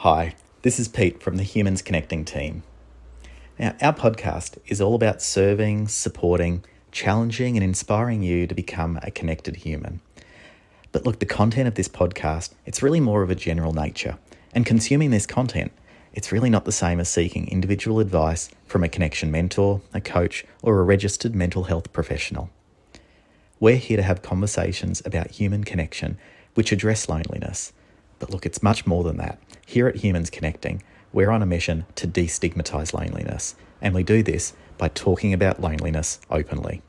Hi, this is Pete from the Humans Connecting team. Now, our podcast is all about serving, supporting, challenging, and inspiring you to become a connected human. But look, the content of this podcast, it's really more of a general nature. And consuming this content, it's really not the same as seeking individual advice from a connection mentor, a coach, or a registered mental health professional. We're here to have conversations about human connection which address loneliness. But look, it's much more than that. Here at Humans Connecting, we're on a mission to destigmatise loneliness, and we do this by talking about loneliness openly.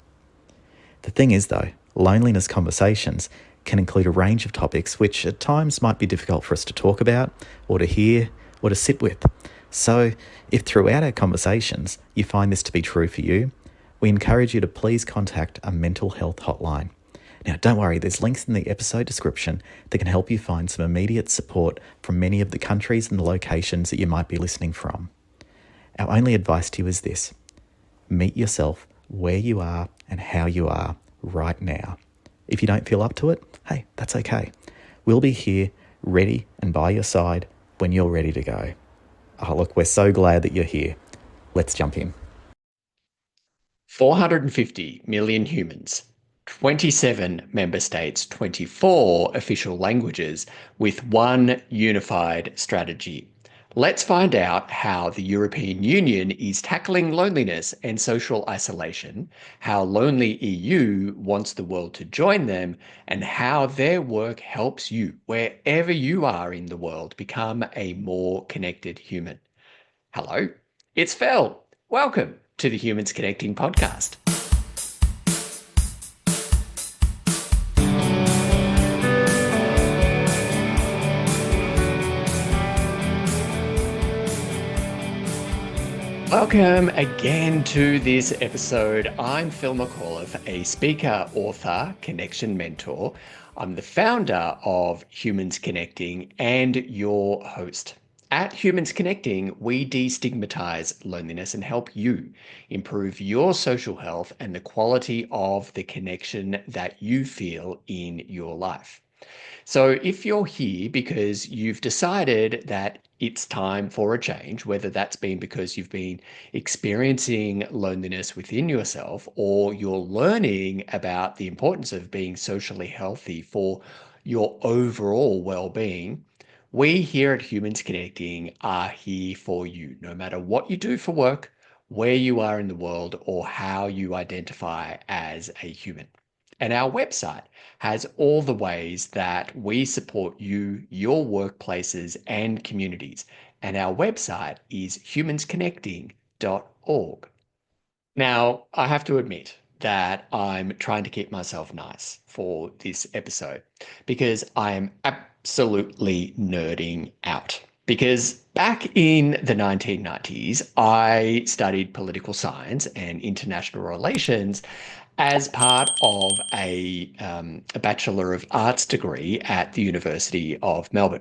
The thing is though, loneliness conversations can include a range of topics which at times might be difficult for us to talk about, or to hear, or to sit with. So if throughout our conversations you find this to be true for you, we encourage you to please contact a mental health hotline. Now, don't worry, there's links in the episode description that can help you find some immediate support from many of the countries and the locations that you might be listening from. Our only advice to you is this: meet yourself where you are and how you are right now. If you don't feel up to it, hey, that's okay. We'll be here, ready and by your side when you're ready to go. Oh, look, we're so glad that you're here. Let's jump in. 450 million humans, 27 member states, 24 official languages, with one unified strategy. Let's find out how the European Union is tackling loneliness and social isolation, how Lonely EU wants the world to join them, and how their work helps you, wherever you are in the world, become a more connected human. Hello, it's Phil. Welcome to the Humans Connecting podcast. Welcome again to this episode. I'm Phil McAuliffe, a speaker, author, connection mentor. I'm the founder of Humans Connecting and your host. At Humans Connecting, we destigmatize loneliness and help you improve your social health and the quality of the connection that you feel in your life. So if you're here because you've decided that it's time for a change, whether that's been because you've been experiencing loneliness within yourself, or you're learning about the importance of being socially healthy for your overall well-being, we here at Humans Connecting are here for you, no matter what you do for work, where you are in the world, or how you identify as a human. And our website has all the ways that we support you, your workplaces, and communities. And our website is humansconnecting.org. Now, I have to admit that I'm trying to keep myself nice for this episode because I am absolutely nerding out. Because back in the 1990s, I studied political science and international relations as part of a Bachelor of Arts degree at the University of Melbourne.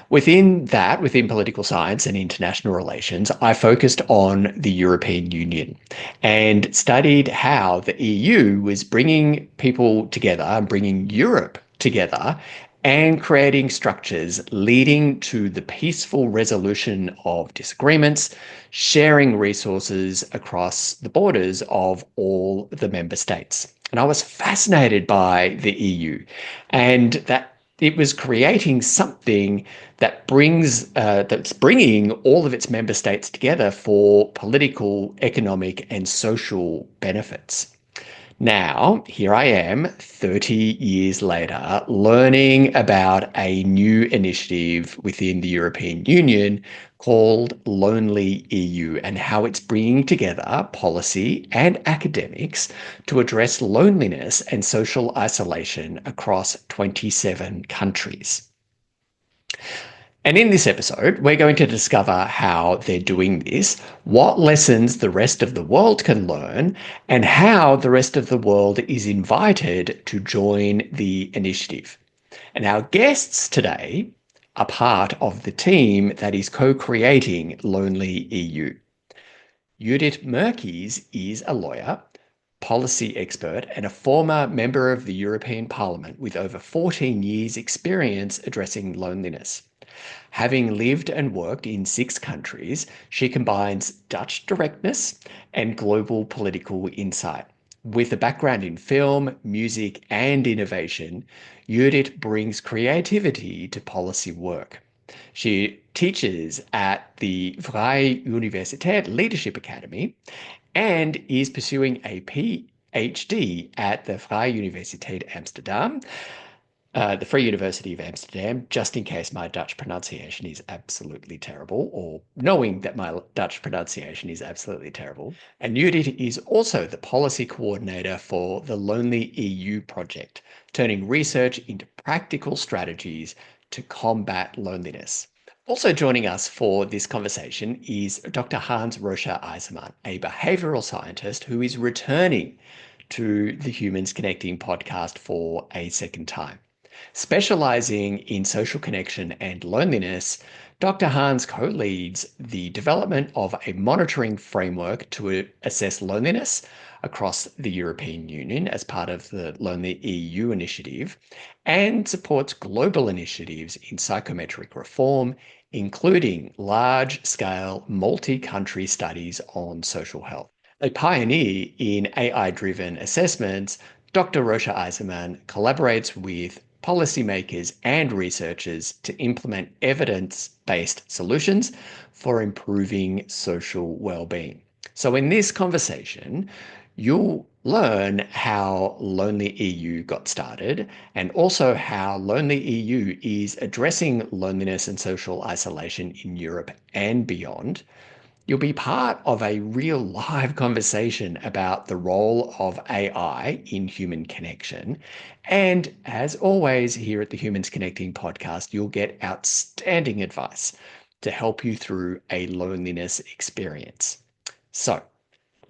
Within that, within political science and international relations, I focused on the European Union and studied how the EU was bringing people together and bringing Europe together and creating structures leading to the peaceful resolution of disagreements, sharing resources across the borders of all the member states. And I was fascinated by the EU and that it was creating something that that's bringing all of its member states together for political, economic, and social benefits. Now, here I am 30 years later, learning about a new initiative within the European Union called Lonely EU and how it's bringing together policy and academics to address loneliness and social isolation across 27 countries. And in this episode, we're going to discover how they're doing this, what lessons the rest of the world can learn, and how the rest of the world is invited to join the initiative. And our guests today are part of the team that is co-creating Lonely EU. Judith Merkies is a lawyer, policy expert and a former member of the European Parliament with over 14 years' experience addressing loneliness. Having lived and worked in 6 countries, she combines Dutch directness and global political insight. With a background in film, music, and innovation, Judith brings creativity to policy work. She teaches at the Vrije Universiteit Leadership Academy and is pursuing a PhD at the Vrije Universiteit Amsterdam, the Free University of Amsterdam, just in case my Dutch pronunciation is absolutely terrible, or knowing that my Dutch pronunciation is absolutely terrible. And Judith is also the policy coordinator for the Lonely EU project, turning research into practical strategies to combat loneliness. Also joining us for this conversation is Dr. Rocha IJzerman, a behavioral scientist who is returning to the Humans Connecting podcast for a second time. Specializing in social connection and loneliness, Dr. Hans co-leads the development of a monitoring framework to assess loneliness across the European Union as part of the Lonely EU initiative and supports global initiatives in psychometric reform, including large-scale multi-country studies on social health. A pioneer in AI-driven assessments, Dr. Rocha IJzerman collaborates with policymakers and researchers to implement evidence-based solutions for improving social well-being. So in this conversation, you'll learn how Lonely EU got started and also how Lonely EU is addressing loneliness and social isolation in Europe and beyond. You'll be part of a real live conversation about the role of AI in human connection. And as always, here at the Humans Connecting podcast, you'll get outstanding advice to help you through a loneliness experience. So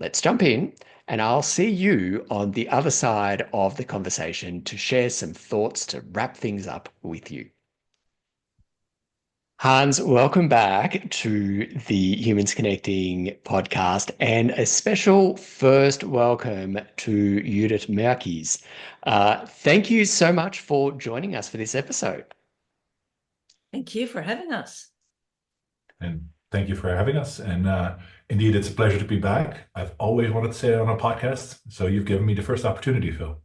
let's jump in, and I'll see you on the other side of the conversation to share some thoughts to wrap things up with you. Hans, welcome back to the Humans Connecting podcast and a special first welcome to Judith Merkies. Thank you so much for joining us for this episode. Thank you for having us. And thank you for having us. And indeed, it's a pleasure to be back. I've always wanted to say it on a podcast, so you've given me the first opportunity, Phil.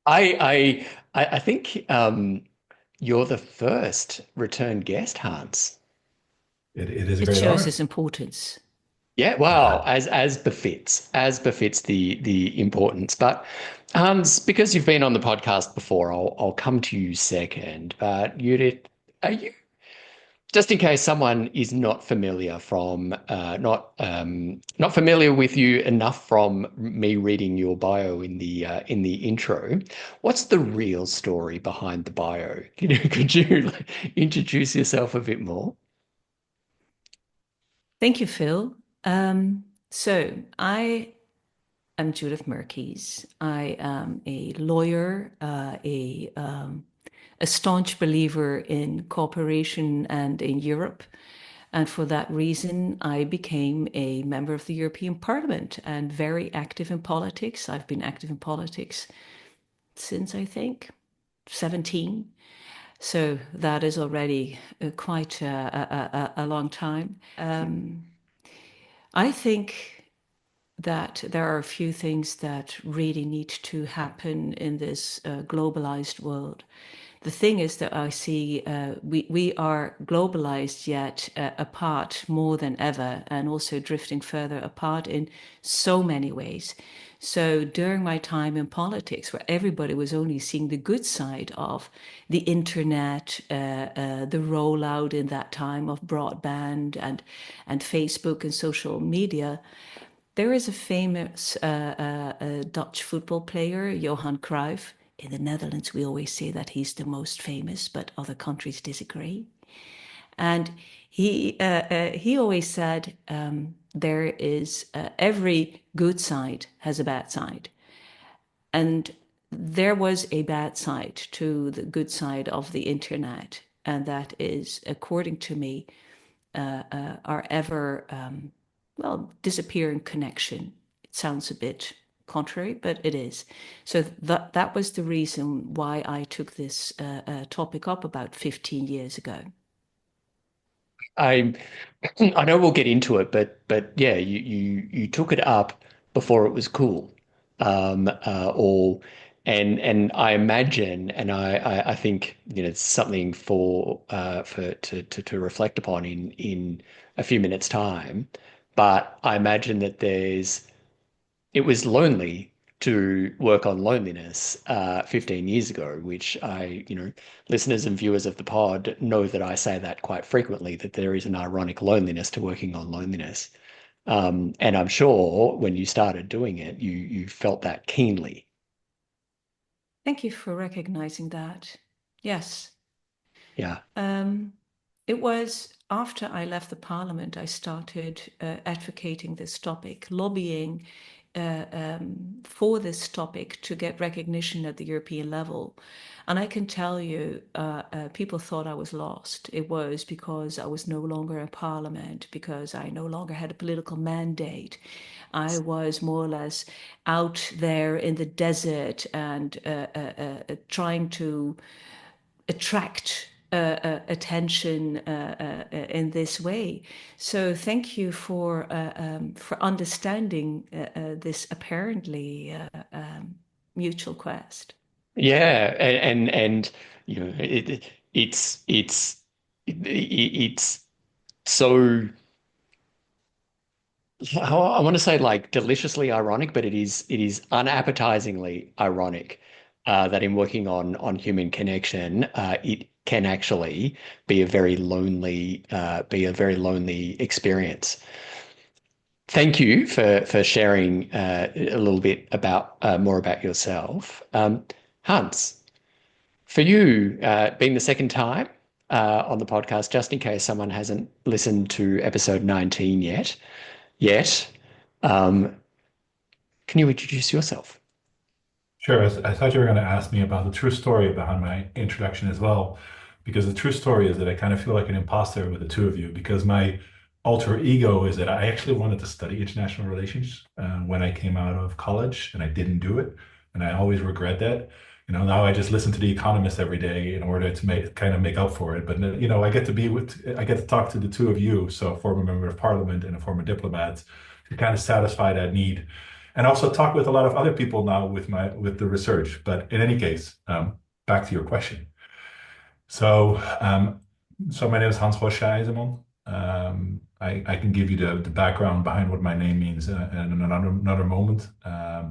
I think you're the first return guest, Hans. It is a It great shows honor. its importance. Yeah, well, as befits the importance. But Hans, because you've been on the podcast before, I'll come to you second. But Judith, are you, just in case someone is not familiar from not familiar with you enough from me reading your bio in the intro, what's the real story behind the bio? Could you introduce yourself a bit more? Thank you, Phil. So I am Judith Merkies. I am a lawyer, a staunch believer in cooperation and in Europe. And for that reason, I became a member of the European Parliament and very active in politics. I've been active in politics since, I think, 17. So that is already quite a long time. I think that there are a few things that really need to happen in this globalized world. The thing is that I see we are globalized yet apart more than ever, and also drifting further apart in so many ways. So during my time in politics, where everybody was only seeing the good side of the internet, the rollout in that time of broadband and Facebook and social media, there is a famous Dutch football player, Johan Cruyff. In the Netherlands, we always say that he's the most famous, but other countries disagree. And he always said there is every good side has a bad side. And there was a bad side to the good side of the internet. And that is, according to me, our ever disappearing connection. It sounds a bit contrary, but it is. So that was the reason why I took this topic up about 15 years ago. I I know we'll get into it, but yeah, you took it up before it was cool, or and I imagine, and I think it's something for to reflect upon in a few minutes' time. But I imagine that it was lonely to work on loneliness 15 years ago, which listeners and viewers of the pod know that I say that quite frequently, that there is an ironic loneliness to working on loneliness. And I'm sure when you started doing it, you felt that keenly. Thank you for recognizing that. Yes. Yeah. It was after I left the parliament, I started advocating this topic, lobbying for this topic to get recognition at the European level. And I can tell you, people thought I was lost. It was because I was no longer in parliament, because I no longer had a political mandate. I was more or less out there in the desert and trying to attract attention in this way. So thank you for understanding this apparently mutual quest. Yeah, and it's so I want to say like deliciously ironic, but it is unappetizingly ironic that in working on human connection, it can actually be a very lonely experience. Thank you for sharing a little bit about more about yourself, Hans. For you, being the second time on the podcast, just in case someone hasn't listened to episode 19 yet. Can you introduce yourself? Sure. I thought you were going to ask me about the true story behind my introduction as well, because the true story is that I kind of feel like an imposter with the two of you, because my alter ego is that I actually wanted to study international relations when I came out of college, and I didn't do it, and I always regret that. Now I just listen to The Economist every day in order to make up for it. But I get to talk to the two of you, so a former member of parliament and a former diplomat, to kind of satisfy that need, and also talk with a lot of other people now with the research. But in any case, back to your question. So my name is Rocha IJzerman. I can give you the background behind what my name means in another moment. I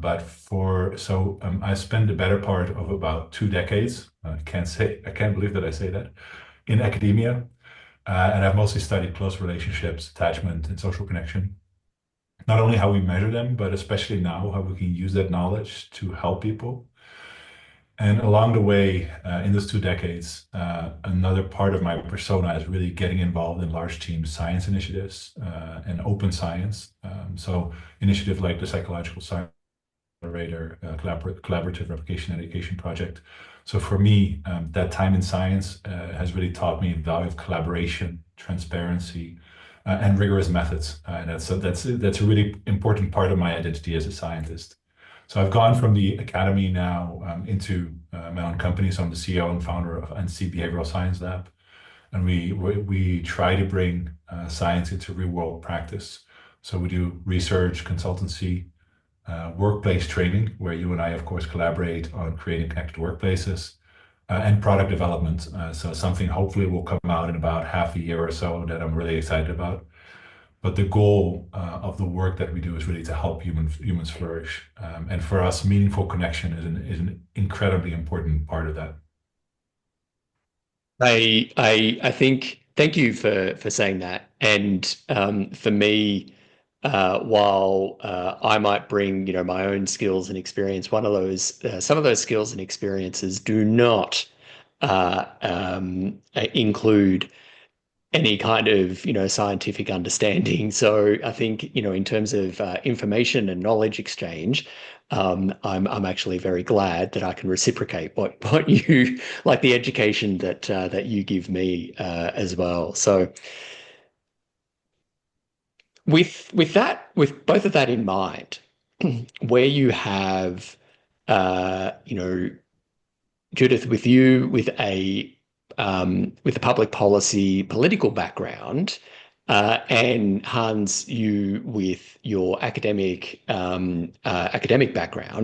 spent the better part of about 2 decades. I can't believe that I say that, in academia, and I've mostly studied close relationships, attachment, and social connection. Not only how we measure them, but especially now how we can use that knowledge to help people. And along the way, in those 2 decades, another part of my persona is really getting involved in large team science initiatives and open science. So initiatives like the Psychological Science Accelerator, Collaborative Replication Education Project. So for me, that time in science has really taught me the value of collaboration, transparency, and rigorous methods. And that's a really important part of my identity as a scientist. So I've gone from the academy now into my own company. So I'm the CEO and founder of Annecy Behavioral Science Lab, and we try to bring science into real world practice. So we do research, consultancy, workplace training, where you and I, of course, collaborate on creating connected workplaces, and product development. So something hopefully will come out in about half a year or so that I'm really excited about. But the goal of the work that we do is really to help humans flourish. And for us, meaningful connection is an incredibly important part of that. I think thank you for saying that. And for me, while I might bring my own skills and experience, some of those skills and experiences do not include any kind of scientific understanding. So I think in terms of information and knowledge exchange, I'm actually very glad that I can reciprocate what you like, the education that you give me as well. So with both of that in mind, where you have, you know, Judith, with you with a public policy political background, and Hans, you with your academic background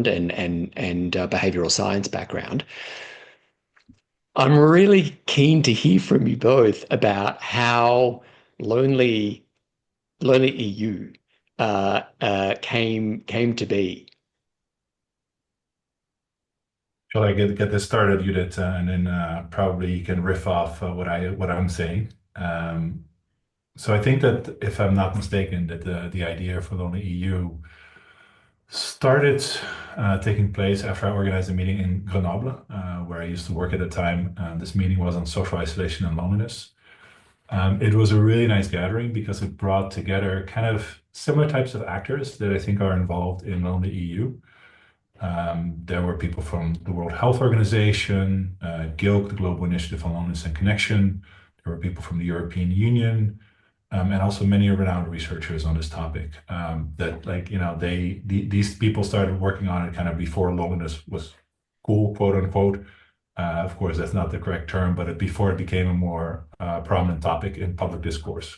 and behavioral science background. I'm really keen to hear from you both about how lonely EU came to be. Shall I get this started, Judith, and then probably you can riff off what I'm saying. So I think that if I'm not mistaken, that the idea for Lonely EU started taking place after I organized a meeting in Grenoble, where I used to work at the time. This meeting was on social isolation and loneliness. It was a really nice gathering because it brought together kind of similar types of actors that I think are involved in Lonely EU. There were people from the World Health Organization, GILC, the Global Initiative on Loneliness and Connection. There were people from the European Union, and also many renowned researchers on this topic. That, like, you know, these people started working on it kind of before loneliness was cool, quote unquote. Of course, that's not the correct term, but before it became a more prominent topic in public discourse.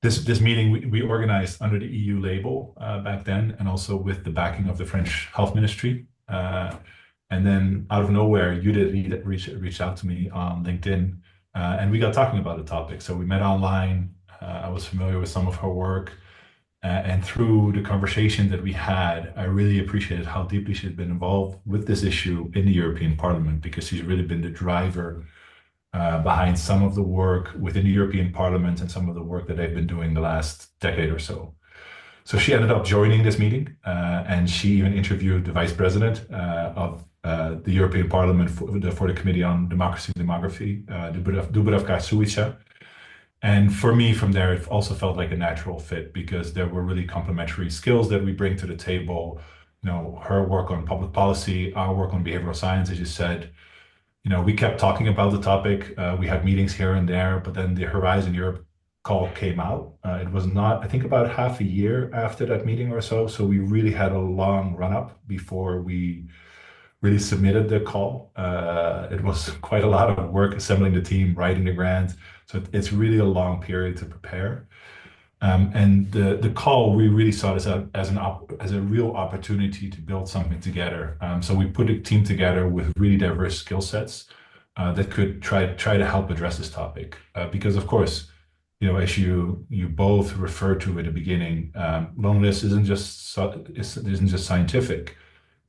This meeting we organized under the EU label back then, and also with the backing of the French Health Ministry. And then out of nowhere, Judith reached out to me on LinkedIn, and we got talking about the topic. So we met online. I was familiar with some of her work, and through the conversation that we had, I really appreciated how deeply she's been involved with this issue in the European Parliament, because she's really been the driver behind some of the work within the European Parliament and some of the work that they've been doing the last decade or so. So she ended up joining this meeting, and she even interviewed the vice president of the European Parliament for the Committee on Democracy and Demography, Dubravka Suica. And for me, from there, it also felt like a natural fit because there were really complementary skills that we bring to the table. You know, her work on public policy, our work on behavioral science, as you said. You know, we kept talking about the topic. We had meetings here and there, but then the Horizon Europe call came out. It was not, I think, about half a year after that meeting or so. So we really had a long run up before we really submitted the call. It was quite a lot of work assembling the team, writing the grant. So it's really a long period to prepare. And the call, we really saw this as a real opportunity to build something together. So we put a team together with really diverse skill sets that could try to help address this topic. Because of course, you know, as you both referred to at the beginning, loneliness isn't just scientific.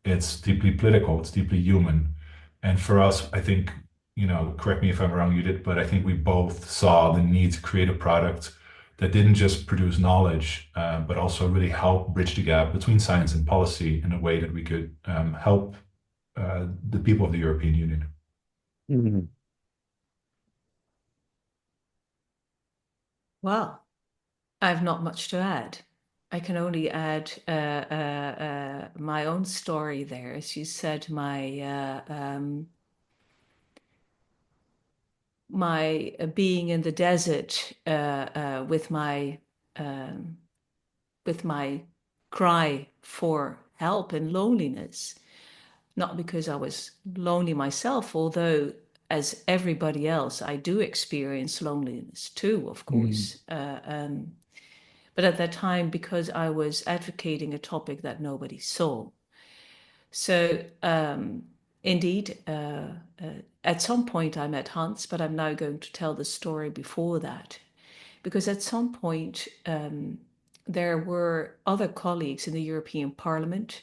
It's deeply political. It's deeply human. And for us, I think, you know, correct me if I'm wrong, Judith, but I think we both saw the need to create a product that didn't just produce knowledge, but also really help bridge the gap between science and policy in a way that we could help the people of the European Union. Mm. Well, I have not much to add. I can only add my own story there. As you said, my being in the desert with my cry for help and loneliness, not because I was lonely myself, although as everybody else, I do experience loneliness too, of course. But at that time, because I was advocating a topic that nobody saw. So indeed, at some point I met Hans, but I'm now going to tell the story before that. Because at some point, there were other colleagues in the European Parliament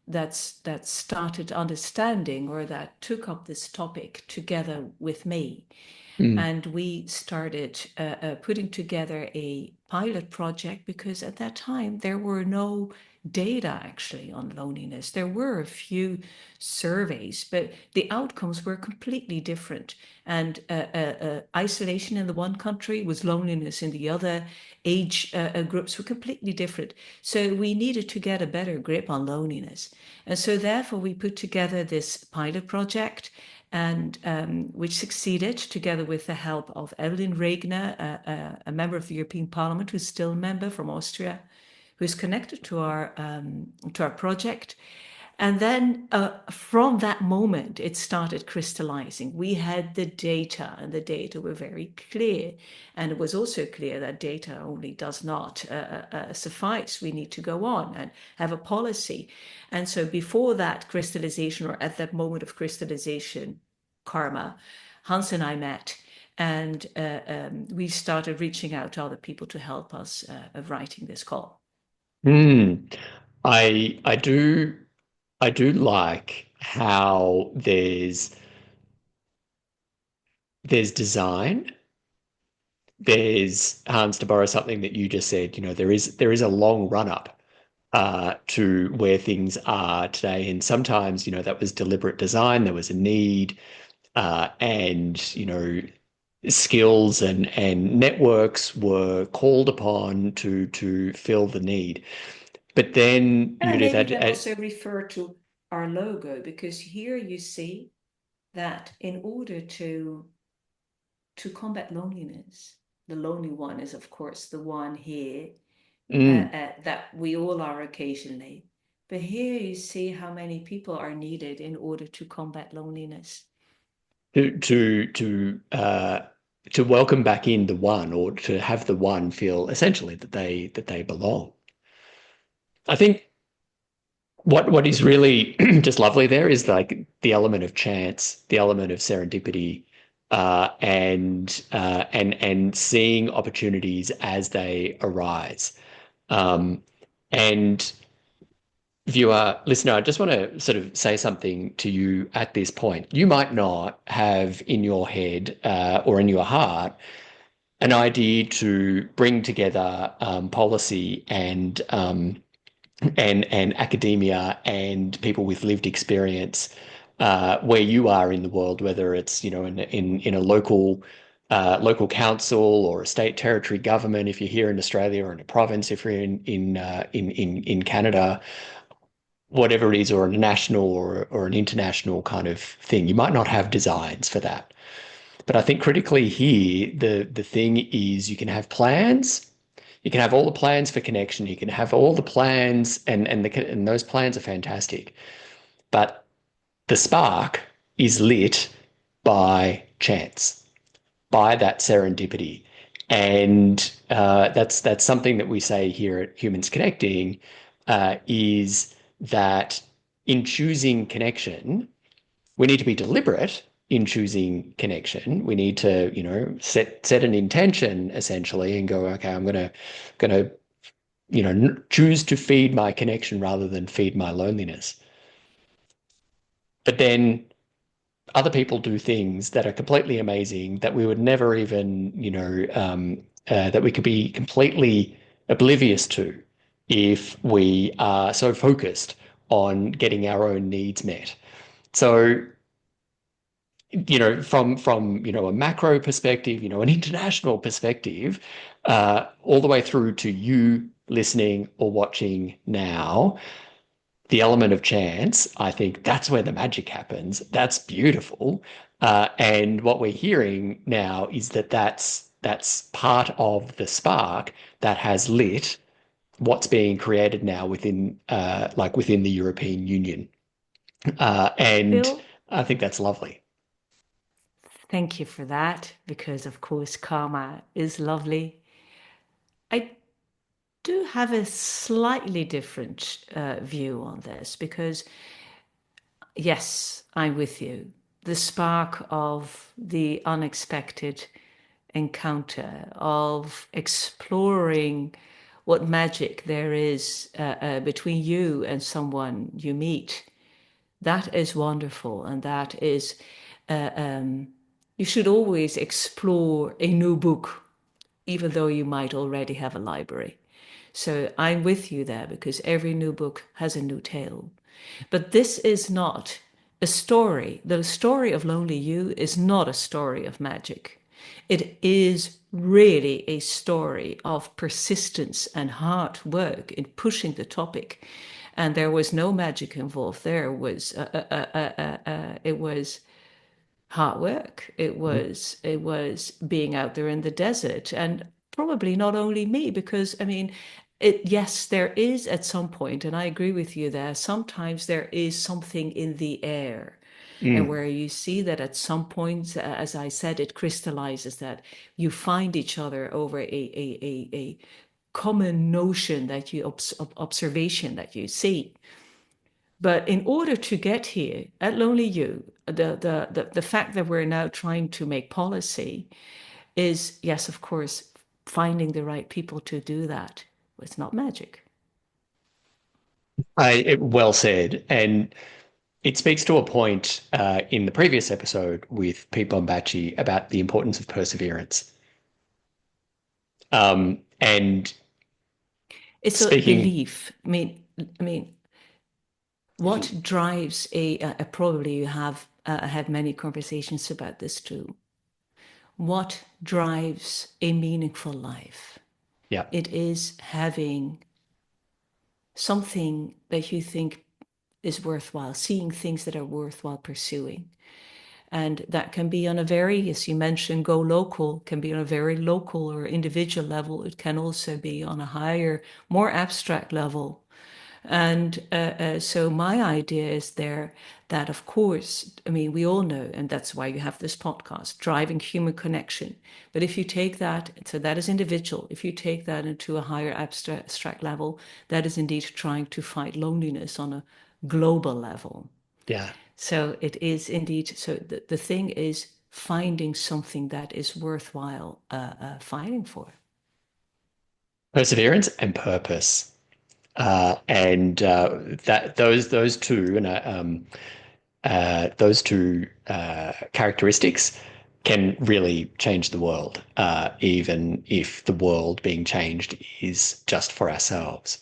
that started understanding or that took up this topic together with me. And we started putting together a pilot project because at that time there were no data actually on loneliness. There were a few surveys, but the outcomes were completely different. And isolation in the one country was loneliness in the other. Age groups were completely different. So we needed to get a better grip on loneliness. And so therefore we put together this pilot project, and which succeeded together with the help of Evelyn Regner, a member of the European Parliament who's still a member from Austria, who's connected to our project. And then from that moment, it started crystallizing. We had the data, and the data were very clear. And it was also clear that data only does not suffice. We need to go on and have a policy. And so before that crystallization, or at that moment of crystallization, karma, Hans and I met. And we started reaching out to other people to help us of writing this call. I do like how there's design. There's, Hans, to borrow something that you just said, there is a long run up to where things are today. And sometimes, that was deliberate design. There was a need, and, skills and networks were called upon to fill the need. But then, And Judith, maybe that also refer to our logo, because here you see that in order to combat loneliness, the lonely one is, of course, the one here that we all are occasionally. But here you see how many people are needed in order to combat loneliness. to welcome back in the one, or to have the one feel essentially that they belong. I think what is really just lovely there is like the element of chance, the element of serendipity, and seeing opportunities as they arise. And viewer, listener, I just want to sort of say something to you at this point. You might not have in your head or in your heart an idea to bring together policy and academia and people with lived experience where you are in the world, whether it's in a local council or a state territory government, if you're here in Australia, or in a province if you're in Canada, whatever it is, or a national or an international kind of thing. You might not have designs for that. But I think critically here, the thing is you can have plans. You can have all the plans for connection. You can have all the plans, and those plans are fantastic. But the spark is lit by chance, by that serendipity. And that's something that we say here at Humans Connecting, is that in choosing connection, we need to be deliberate in choosing connection. We need to, set an intention essentially and go, okay, I'm gonna, choose to feed my connection rather than feed my loneliness. But then other people do things that are completely amazing that we would never even, that we could be completely oblivious to if we are so focused on getting our own needs met. So, from a macro perspective, an international perspective, all the way through to you listening or watching now, the element of chance, I think that's where the magic happens. That's beautiful. And what we're hearing now is that's part of the spark that has lit what's being created now within the European Union. And Bill? I think that's lovely. Thank you for that, because of course karma is lovely. I do have a slightly different view on this, because yes, I'm with you. The spark of the unexpected encounter, of exploring what magic there is between you and someone you meet, that is wonderful. And that is, you should always explore a new book, even though you might already have a library. So I'm with you there, because every new book has a new tale. But this is not a story. The story of Lonely You is not a story of magic. It is really a story of persistence and hard work in pushing the topic. And there was no magic involved. It was hard work. It was being out there in the desert. And probably not only me, because I mean, Yes, there is at some point, and I agree with you there. Sometimes there is something in the air, and where you see that at some point, as I said, it crystallizes that you find each other over a common notion that you observation that you see. But in order to get here at Lonely You, the fact that we're now trying to make policy is, yes, of course, finding the right people to do that. It's not magic. Well said. And it speaks to a point in the previous episode with Pete Bombachi about the importance of perseverance. And it's speaking, a belief. I mean, what drives probably you have had many conversations about this too. What drives a meaningful life? yeah, It is having something that you think is worthwhile, seeing things that are worthwhile pursuing. And that can be on a very, as you mentioned, go local, can be on a very local or individual level. It can also be on a higher, more abstract level. And so my idea is there that, of course, I mean, we all know, and that's why you have this podcast, driving human connection. But if you take that, so that is individual. If you take that into a higher abstract level, that is indeed trying to fight loneliness on a global level. yeah. So it is indeed, so the thing is finding something that is worthwhile fighting for. Perseverance and purpose. And that those two characteristics can really change the world, even if the world being changed is just for ourselves.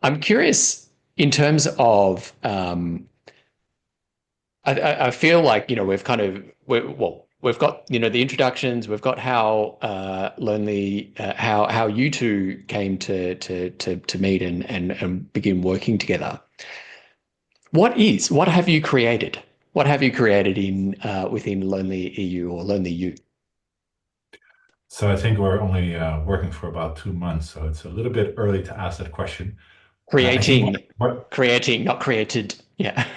I'm curious in terms of I feel like we've kind of we've got the introductions, we've got how lonely how you two came to meet and begin working together. What have you created? What have you created in within Lonely EU or Lonely You? So I think we're only working for about 2 months, so it's a little bit early to ask that question. I think Creating, not created. Yeah.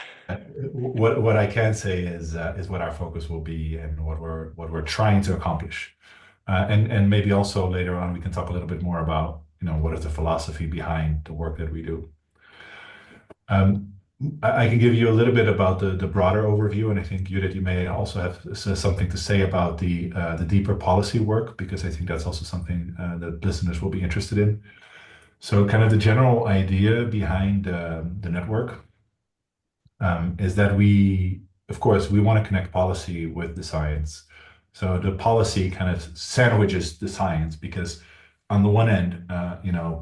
what I can say is what our focus will be and what we're trying to accomplish, and maybe also later on we can talk a little bit more about what is the philosophy behind the work that we do. I can give you a little bit about the broader overview, and I think Judith, you may also have something to say about the deeper policy work, because I think that's also something that listeners will be interested in. So, kind of the general idea behind the network is that of course, we want to connect policy with the science. So the policy kind of sandwiches the science because on the one end,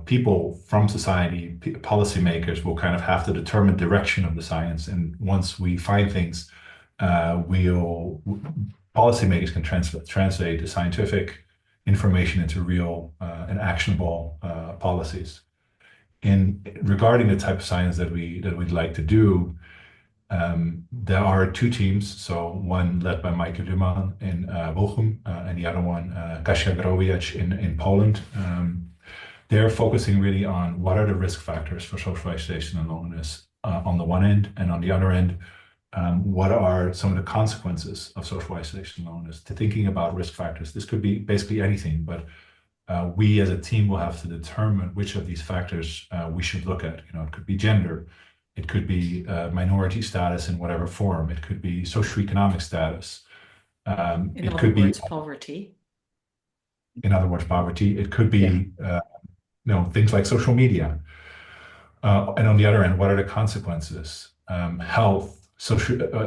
people from society, policymakers will kind of have to determine direction of the science. And once we find things, policymakers can translate the scientific information into real and actionable policies. Regarding the type of science that we'd like to do, there are two teams. So one led by Mike Ryman in Bochum, and the other one, Kasia Growiec in Poland. They're focusing really on what are the risk factors for social isolation and loneliness on the one end, and on the other end, what are some of the consequences of social isolation and loneliness. To thinking about risk factors, this could be basically anything, but we as a team will have to determine which of these factors we should look at. It could be gender. It could be minority status in whatever form. It could be socioeconomic status. In other words, poverty. In other words, poverty. It could be, things like social media. And on the other end, what are the consequences? Health,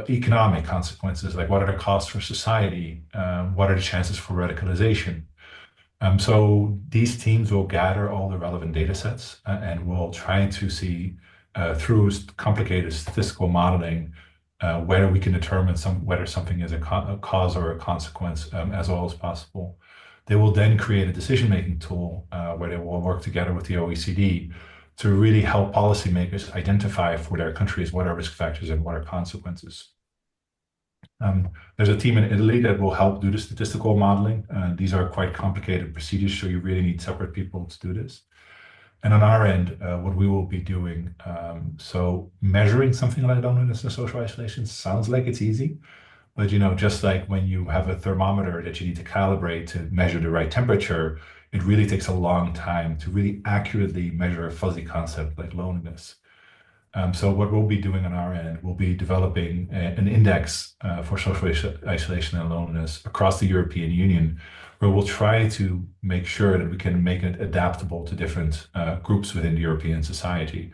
economic consequences, like what are the costs for society? What are the chances for radicalization? So these teams will gather all the relevant data sets and will try to see through complicated statistical modeling whether we can determine whether something is a cause or a consequence as well as possible. They will then create a decision-making tool where they will work together with the OECD to really help policymakers identify for their countries what are risk factors and what are consequences. There's a team in Italy that will help do the statistical modeling. These are quite complicated procedures, so you really need separate people to do this. And on our end, what we will be doing, so measuring something like loneliness and social isolation sounds like it's easy, but just like when you have a thermometer that you need to calibrate to measure the right temperature, it really takes a long time to really accurately measure a fuzzy concept like loneliness. So what we'll be doing on our end, we'll be developing an index for social isolation and loneliness across the European Union, where we'll try to make sure that we can make it adaptable to different groups within the European society.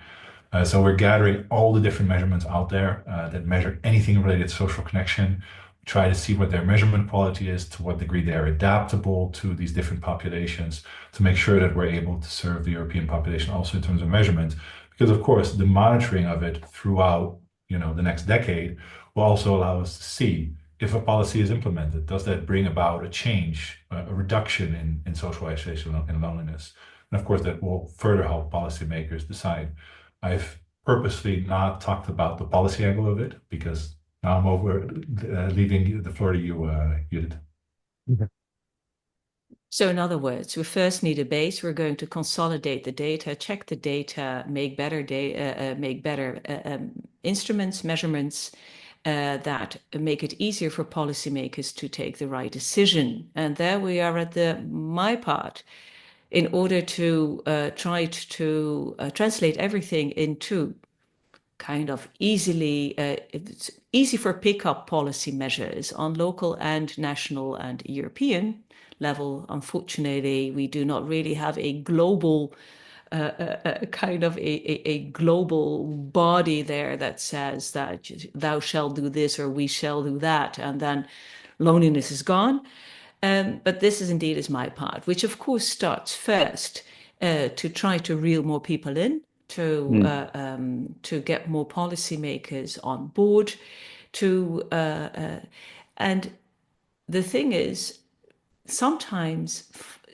So we're gathering all the different measurements out there that measure anything related to social connection, try to see what their measurement quality is, to what degree they are adaptable to these different populations, to make sure that we're able to serve the European population also in terms of measurement. Because of course, the monitoring of it throughout, the next decade will also allow us to see if a policy is implemented. Does that bring about a change, a reduction in social isolation and loneliness? And of course, that will further help policymakers decide. I've purposely not talked about the policy angle of it because now I'm over leaving the floor to you, Judith. So in other words, we first need a base. We're going to consolidate the data, check the data, make better instruments, measurements that make it easier for policymakers to take the right decision. And there we are at my part, in order to try to translate everything into kind of it's easy for pickup policy measures on local and national and European level. Unfortunately, we do not really have a global kind of a global body there that says that thou shalt do this or we shall do that, and then loneliness is gone. But this is my part, which of course starts first to try to reel more people in, to get more policymakers on board, and the thing is, sometimes,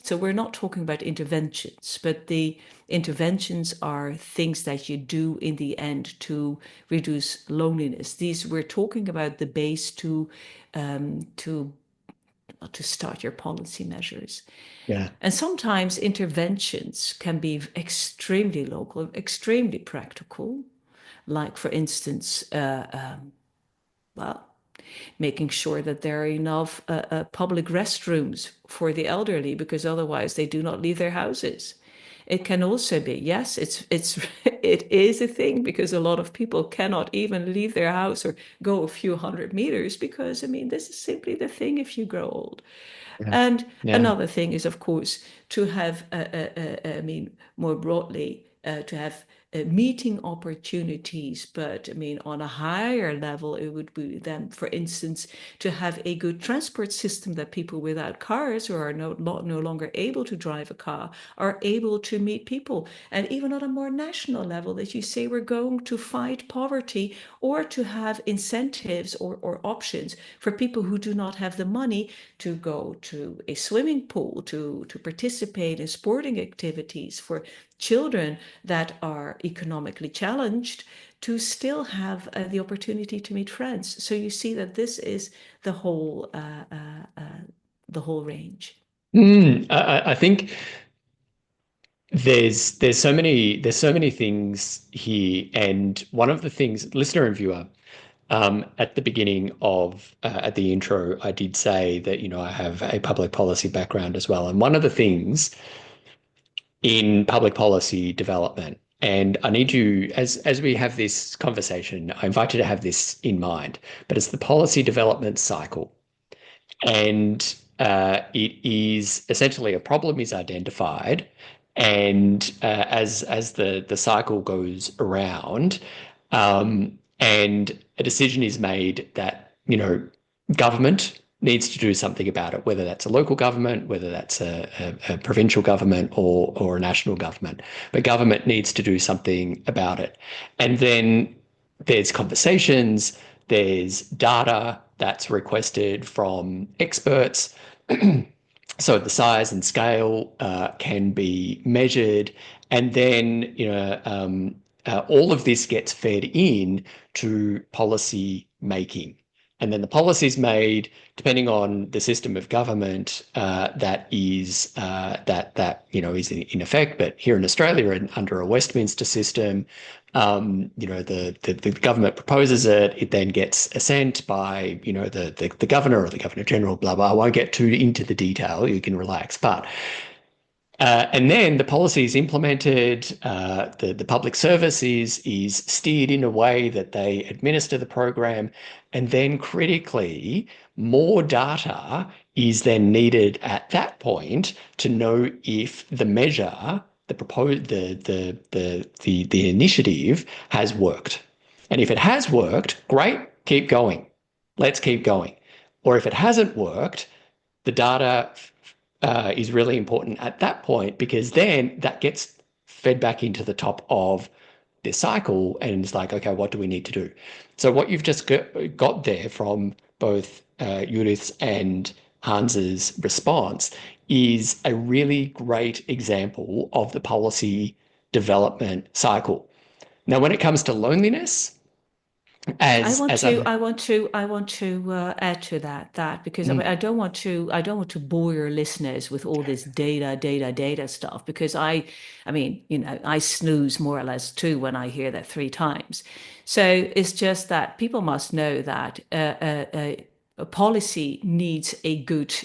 so we're not talking about interventions, but the interventions are things that you do in the end to reduce loneliness. We're talking about the base to start your policy measures. Yeah. And sometimes interventions can be extremely local, extremely practical, like, for instance, making sure that there are enough public restrooms for the elderly, because otherwise they do not leave their houses. It can also be, yes, it is a thing, because a lot of people cannot even leave their house or go a few hundred meters, because, this is simply the thing if you grow old. Yeah. And Yeah. another thing is, of course, to have, more broadly, to have meeting opportunities, but on a higher level, it would be then, for instance, to have a good transport system that people without cars or are no longer able to drive a car are able to meet people. And even on a more national level, that you say we're going to fight poverty, or to have incentives or options for people who do not have the money to go to a swimming pool, to participate in sporting activities, for children that are economically challenged to still have the opportunity to meet friends. So you see that this is the whole range. I think there's so many things here, and one of the things, listener and viewer, at the beginning of at the intro, I did say that I have a public policy background as well, and one of the things in public policy development, and I need you, as we have this conversation, I invite you to have this in mind, but it's the policy development cycle. And it is essentially a problem is identified, and as the cycle goes around, and a decision is made that government needs to do something about it, whether that's a local government, whether that's a provincial government or a national government, but government needs to do something about it. And then there's conversations, there's data that's requested from experts. So the size and scale can be measured, and then all of this gets fed in to policy making. And then the policies made, depending on the system of government that is is in effect. But here in Australia, under a Westminster system, the government proposes it. It then gets assent by the governor or the governor general. Blah blah. I won't get too into the detail. You can relax, but. And then the policy is implemented, the public service is steered in a way that they administer the program, and then critically, more data is then needed at that point to know if the measure, the initiative has worked. And if it has worked, great, keep going. Let's keep going. Or if it hasn't worked, the data is really important at that point, because then that gets fed back into the top of the cycle and it's like, okay, what do we need to do? So what you've just got there from both Judith's and Hans's response is a really great example of the policy development cycle. Now, when it comes to loneliness, I want to add to that because I don't want to bore your listeners with all this data stuff, because I snooze more or less too when I hear that 3 times. So it's just that people must know that a policy needs a good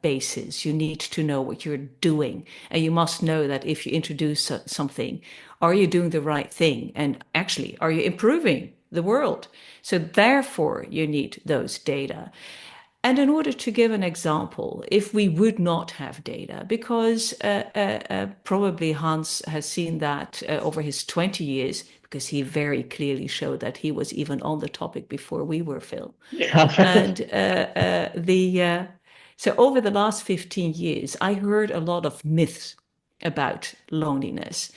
basis. You need to know what you're doing, and you must know that if you introduce something, are you doing the right thing, and actually, are you improving the world? So therefore, you need those data. And in order to give an example, if we would not have data, because probably Hans has seen that over his 20 years, because he very clearly showed that he was even on the topic before we were, Phil. Yeah. And so over the last 15 years, I heard a lot of myths about loneliness.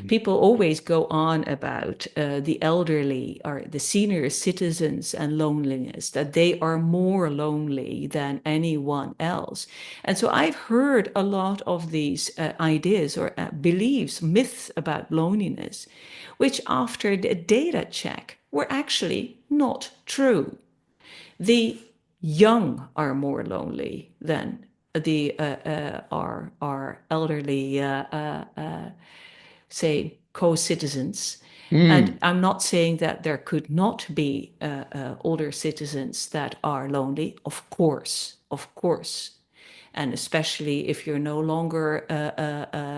People always go on about the elderly or the senior citizens and loneliness, that they are more lonely than anyone else. And so I've heard a lot of these ideas or beliefs, myths about loneliness, which after the data check were actually not true. The young are more lonely than our elderly, say, co-citizens. And I'm not saying that there could not be older citizens that are lonely, of course. And especially if you're no longer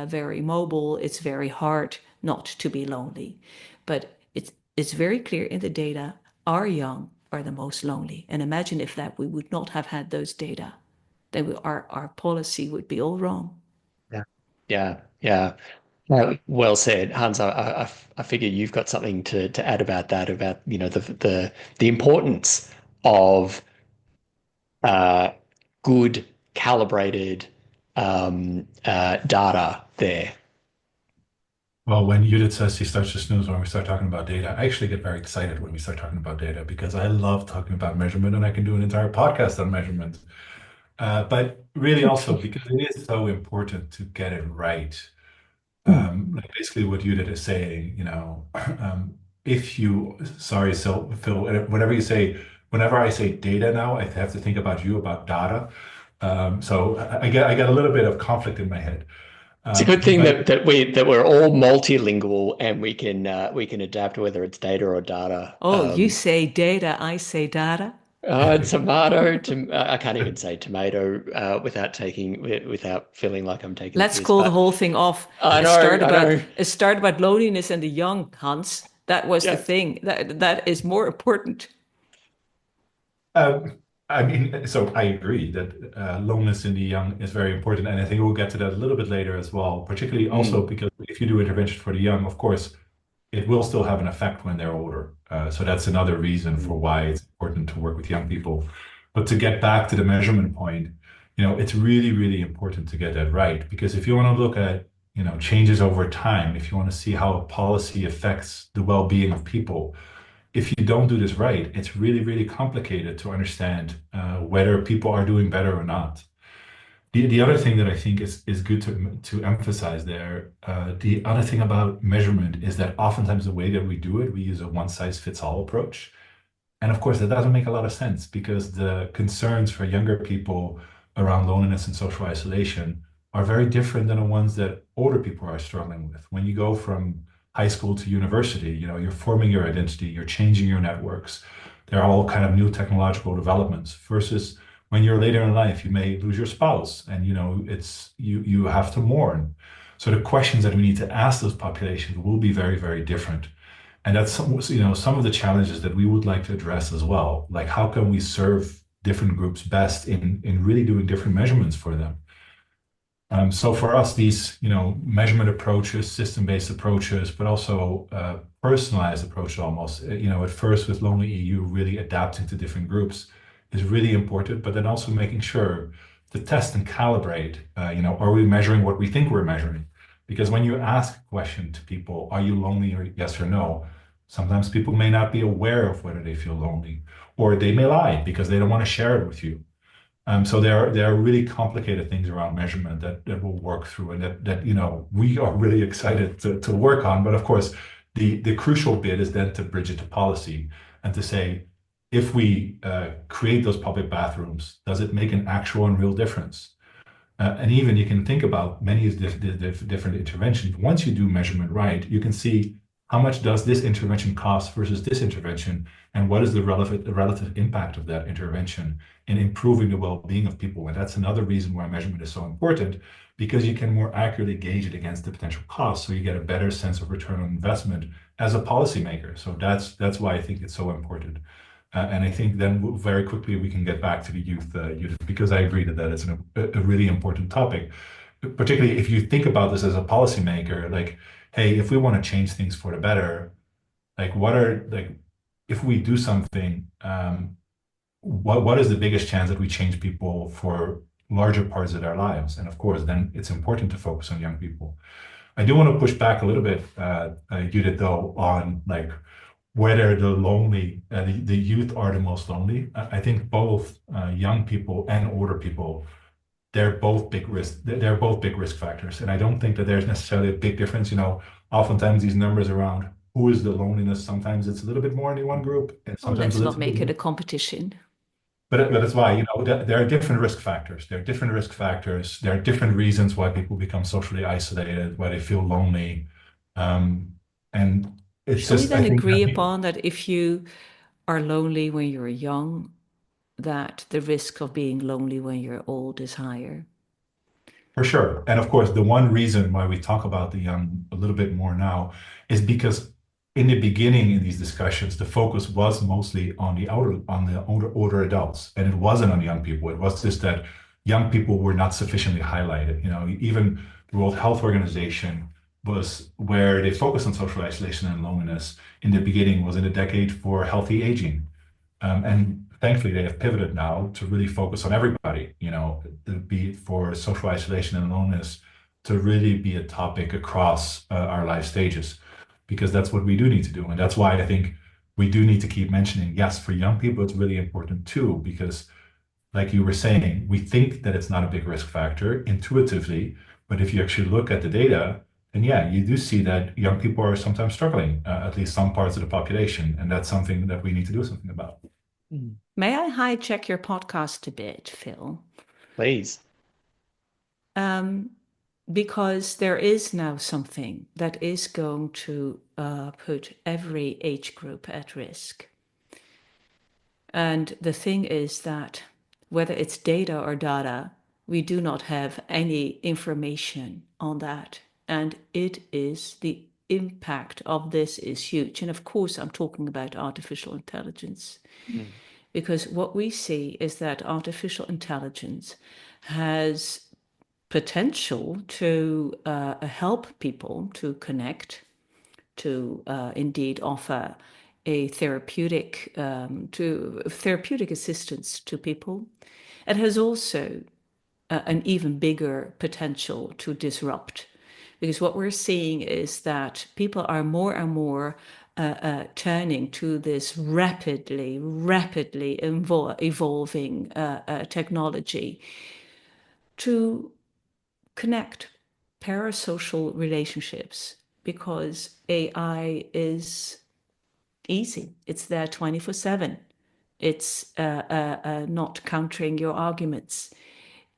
very mobile, it's very hard not to be lonely. But it's very clear in the data, our young are the most lonely. And imagine if that we would not have had those data, then our policy would be all wrong. Yeah. Well said, Hans. I figure you've got something to add about that, about the importance of good calibrated data there. Well, when Judith says she starts to snooze when we start talking about data, I actually get very excited when we start talking about data, because I love talking about measurement and I can do an entire podcast on measurement. But really also because it is so important to get it right. Like basically what Judith is saying, so Phil, whenever I say data now, I have to think about data. So I get a little bit of conflict in my head. It's a good thing that we're all multilingual and we can adapt whether it's data or data. You say data, I say data. Tomato. I can't even say tomato without feeling like I'm taking. Let's call the whole thing off. I know. It started about loneliness and the young, Hans. That was the thing. That is more important. So I agree that loneliness in the young is very important, and I think we'll get to that a little bit later as well. Particularly also because if you do intervention for the young, of course, it will still have an effect when they're older. So that's another reason for why it's important to work with young people. But to get back to the measurement point, it's really, really important to get that right. Because if you want to look at, changes over time, if you want to see how a policy affects the well-being of people, if you don't do this right, it's really, really complicated to understand whether people are doing better or not. The other thing that I think is good to emphasize there, the other thing about measurement is that oftentimes the way that we do it, we use a one-size-fits-all approach. And of course, that doesn't make a lot of sense because the concerns for younger people around loneliness and social isolation are very different than the ones that older people are struggling with. When you go from high school to university, you're forming your identity, you're changing your networks. There are all kind of new technological developments versus when you're later in life, you may lose your spouse and it's you have to mourn. So the questions that we need to ask those populations will be very, very different. And that's some of the challenges that we would like to address as well. Like how can we serve different groups best in really doing different measurements for them? So for us, these measurement approaches, system-based approaches, but also personalized approach almost. At first with Lonely EU, really adapting to different groups is really important. But then also making sure to test and calibrate. Are we measuring what we think we're measuring? Because when you ask a question to people, are you lonely or yes or no? Sometimes people may not be aware of whether they feel lonely, or they may lie because they don't want to share it with you. So there are really complicated things around measurement that we'll work through and that we are really excited to work on. But of course, the crucial bit is then to bridge it to policy and to say, if we create those public bathrooms, does it make an actual and real difference? And even you can think about many different interventions. Once you do measurement right, you can see how much does this intervention cost versus this intervention, and what is the relative impact of that intervention in improving the well-being of people. And that's another reason why measurement is so important, because you can more accurately gauge it against the potential costs, so you get a better sense of return on investment as a policymaker. So that's why I think it's so important. And I think then very quickly we can get back to the youth, Judith, because I agree that is a really important topic, particularly if you think about this as a policymaker, like, hey, if we want to change things for the better, like if we do something, what is the biggest chance that we change people for larger parts of their lives? And of course, then it's important to focus on young people. I do want to push back a little bit, Judith, though, on like whether the youth are the most lonely. I think both young people and older people, they're both big risk. They're both big risk factors, and I don't think that there's necessarily a big difference. Oftentimes these numbers around who is the loneliness, sometimes it's a little bit more in one group, and Well, sometimes let's a not little make it bit. a competition. But that's why there are different risk factors. There are different risk factors. There are different reasons why people become socially isolated, why they feel lonely, and it's Shall we just I then think agree upon that if you are lonely when you're young, that the risk of being lonely when you're old is higher? For sure. And of course, the one reason why we talk about the young a little bit more now is because in the beginning in these discussions, the focus was mostly on the older adults, and it wasn't on young people. It was just that young people were not sufficiently highlighted. Even the World Health Organization was where they focused on social isolation and loneliness in the beginning was in a decade for healthy aging. And thankfully, they have pivoted now to really focus on everybody, to be for social isolation and loneliness to really be a topic across our life stages, because that's what we do need to do. And that's why I think we do need to keep mentioning, yes, for young people, it's really important too, because like you were saying, we think that it's not a big risk factor intuitively, but if you actually look at the data, then yeah, you do see that young people are sometimes struggling, at least some parts of the population, and that's something that we need to do something about. May I hijack your podcast a bit, Phil? Please. Because there is now something that is going to put every age group at risk. And the thing is that whether it's data or data, we do not have any information on that. And it is the impact of this is huge. And of course, I'm talking about artificial intelligence. Because what we see is that artificial intelligence has potential to help people to connect, to indeed offer a therapeutic assistance to people. It has also an even bigger potential to disrupt, because what we're seeing is that people are more and more turning to this rapidly evolving technology to connect parasocial relationships, because AI is easy. It's there 24/7. It's not countering your arguments.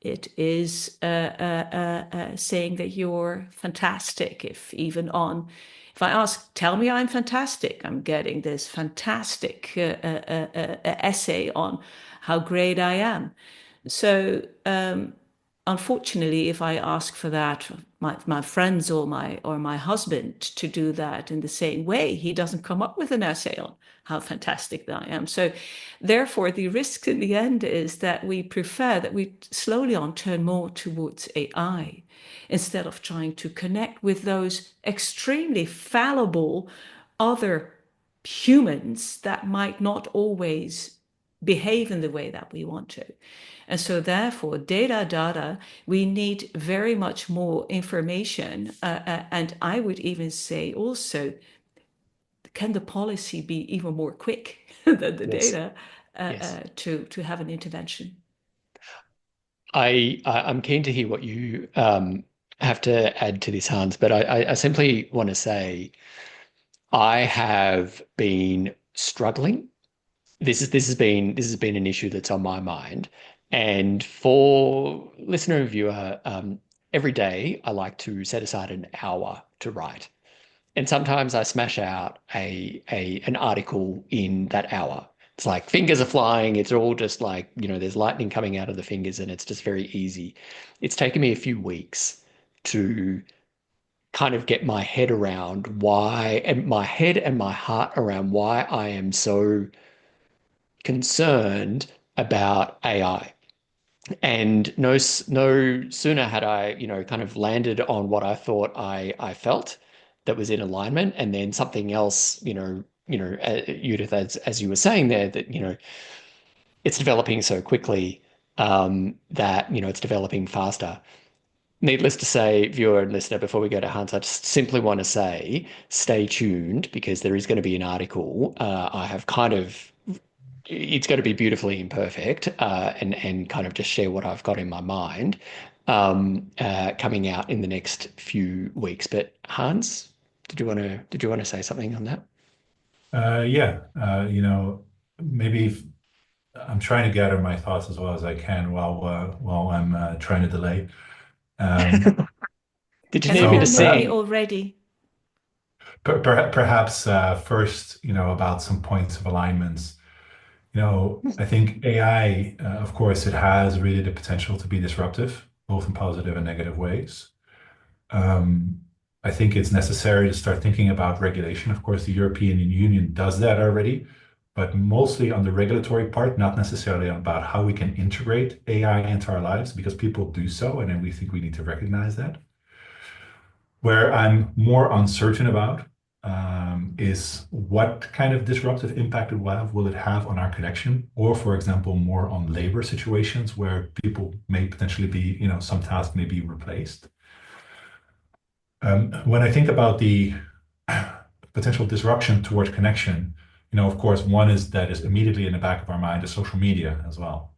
It is saying that you're fantastic. If I ask, tell me I'm fantastic, I'm getting this fantastic essay on how great I am. So unfortunately, if I ask for that, my friends or my husband to do that in the same way, he doesn't come up with an essay on how fantastic I am. So therefore, the risk in the end is that we prefer that we slowly on turn more towards AI instead of trying to connect with those extremely fallible other humans that might not always behave in the way that we want to. And so therefore, data, we need very much more information. And I would even say also, can the policy be even more quick than the Yes. data Yes. to have an intervention? I'm keen to hear what you have to add to this, Hans, but I simply want to say I have been struggling. This has been an issue that's on my mind. And for listener and viewer, every day I like to set aside an hour to write. And sometimes I smash out an article in that hour. It's like fingers are flying. It's all just like, there's lightning coming out of the fingers and it's just very easy. It's taken me a few weeks to kind of get my head around why, and my head and my heart around why I am so concerned about AI. And no sooner had I, kind of landed on what I thought I felt that was in alignment, and then something else, Judith, as you were saying there, that it's developing so quickly that it's developing faster. Needless to say, viewer and listener, before we go to Hans, I just simply want to say, stay tuned because there is going to be an article. I have kind of it's got to be beautifully imperfect and kind of just share what I've got in my mind coming out in the next few weeks. But Hans, did you want to say something on that? Yeah, maybe I'm trying to gather my thoughts as well as I can while I'm trying to delay. Did you Has need me there to So many sing? already? perhaps first, about some points of alignments. I think AI, of course, it has really the potential to be disruptive, both in positive and negative ways. Um, I think it's necessary to start thinking about regulation. Of course, the European Union does that already, but mostly on the regulatory part, not necessarily about how we can integrate AI into our lives, because people do so, and then we think we need to recognize that. Where I'm more uncertain about is what kind of disruptive impact it will have. Will it have on our connection, or, for example, more on labor situations where people may potentially be, some tasks may be replaced. When I think about the potential disruption towards connection, of course, one is that is immediately in the back of our mind is social media as well,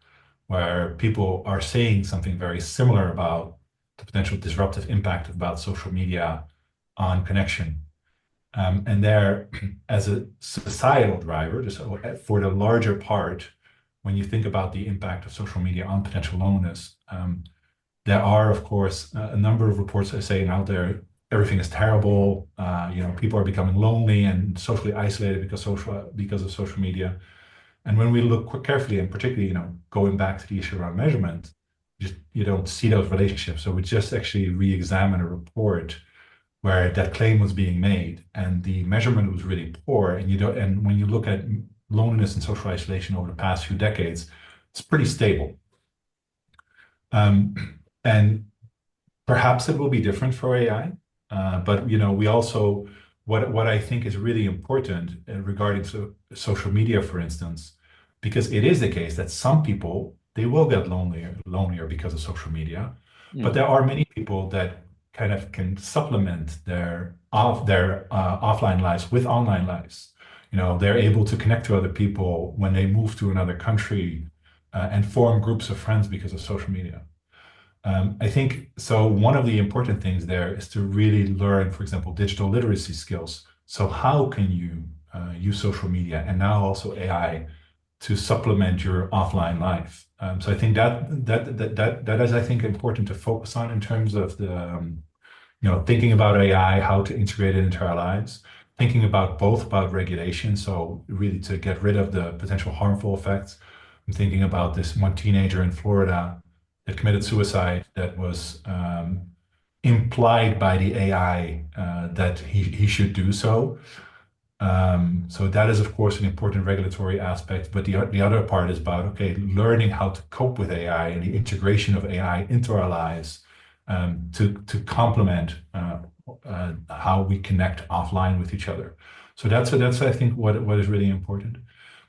where people are saying something very similar about the potential disruptive impact about social media on connection. And there, as a societal driver, just for the larger part, when you think about the impact of social media on potential loneliness, there are, of course, a number of reports that are saying out there everything is terrible. People are becoming lonely and socially isolated because of social media. And when we look carefully, and particularly, going back to the issue around measurement, just you don't see those relationships. So we just actually re-examine a report where that claim was being made, and the measurement was really poor. And when you look at loneliness and social isolation over the past few decades, it's pretty stable. And perhaps it will be different for AI, but we also what I think is really important regarding social media, for instance, because it is the case that some people they will get lonelier because of social media, but there are many people that kind of can supplement their offline lives with online lives. They're able to connect to other people when they move to another country and form groups of friends because of social media. I think so. One of the important things there is to really learn, for example, digital literacy skills. So how can you use social media and now also AI to supplement your offline life. So I think that is, I think, important to focus on in terms of the thinking about AI, how to integrate it into our lives, thinking about both about regulation, so really to get rid of the potential harmful effects. I'm thinking about this one teenager in Florida that committed suicide that was implied by the AI that he should do so. So that is, of course, an important regulatory aspect. But the other part is about, okay, learning how to cope with AI and the integration of AI into our lives to complement how we connect offline with each other. So that's I think what is really important.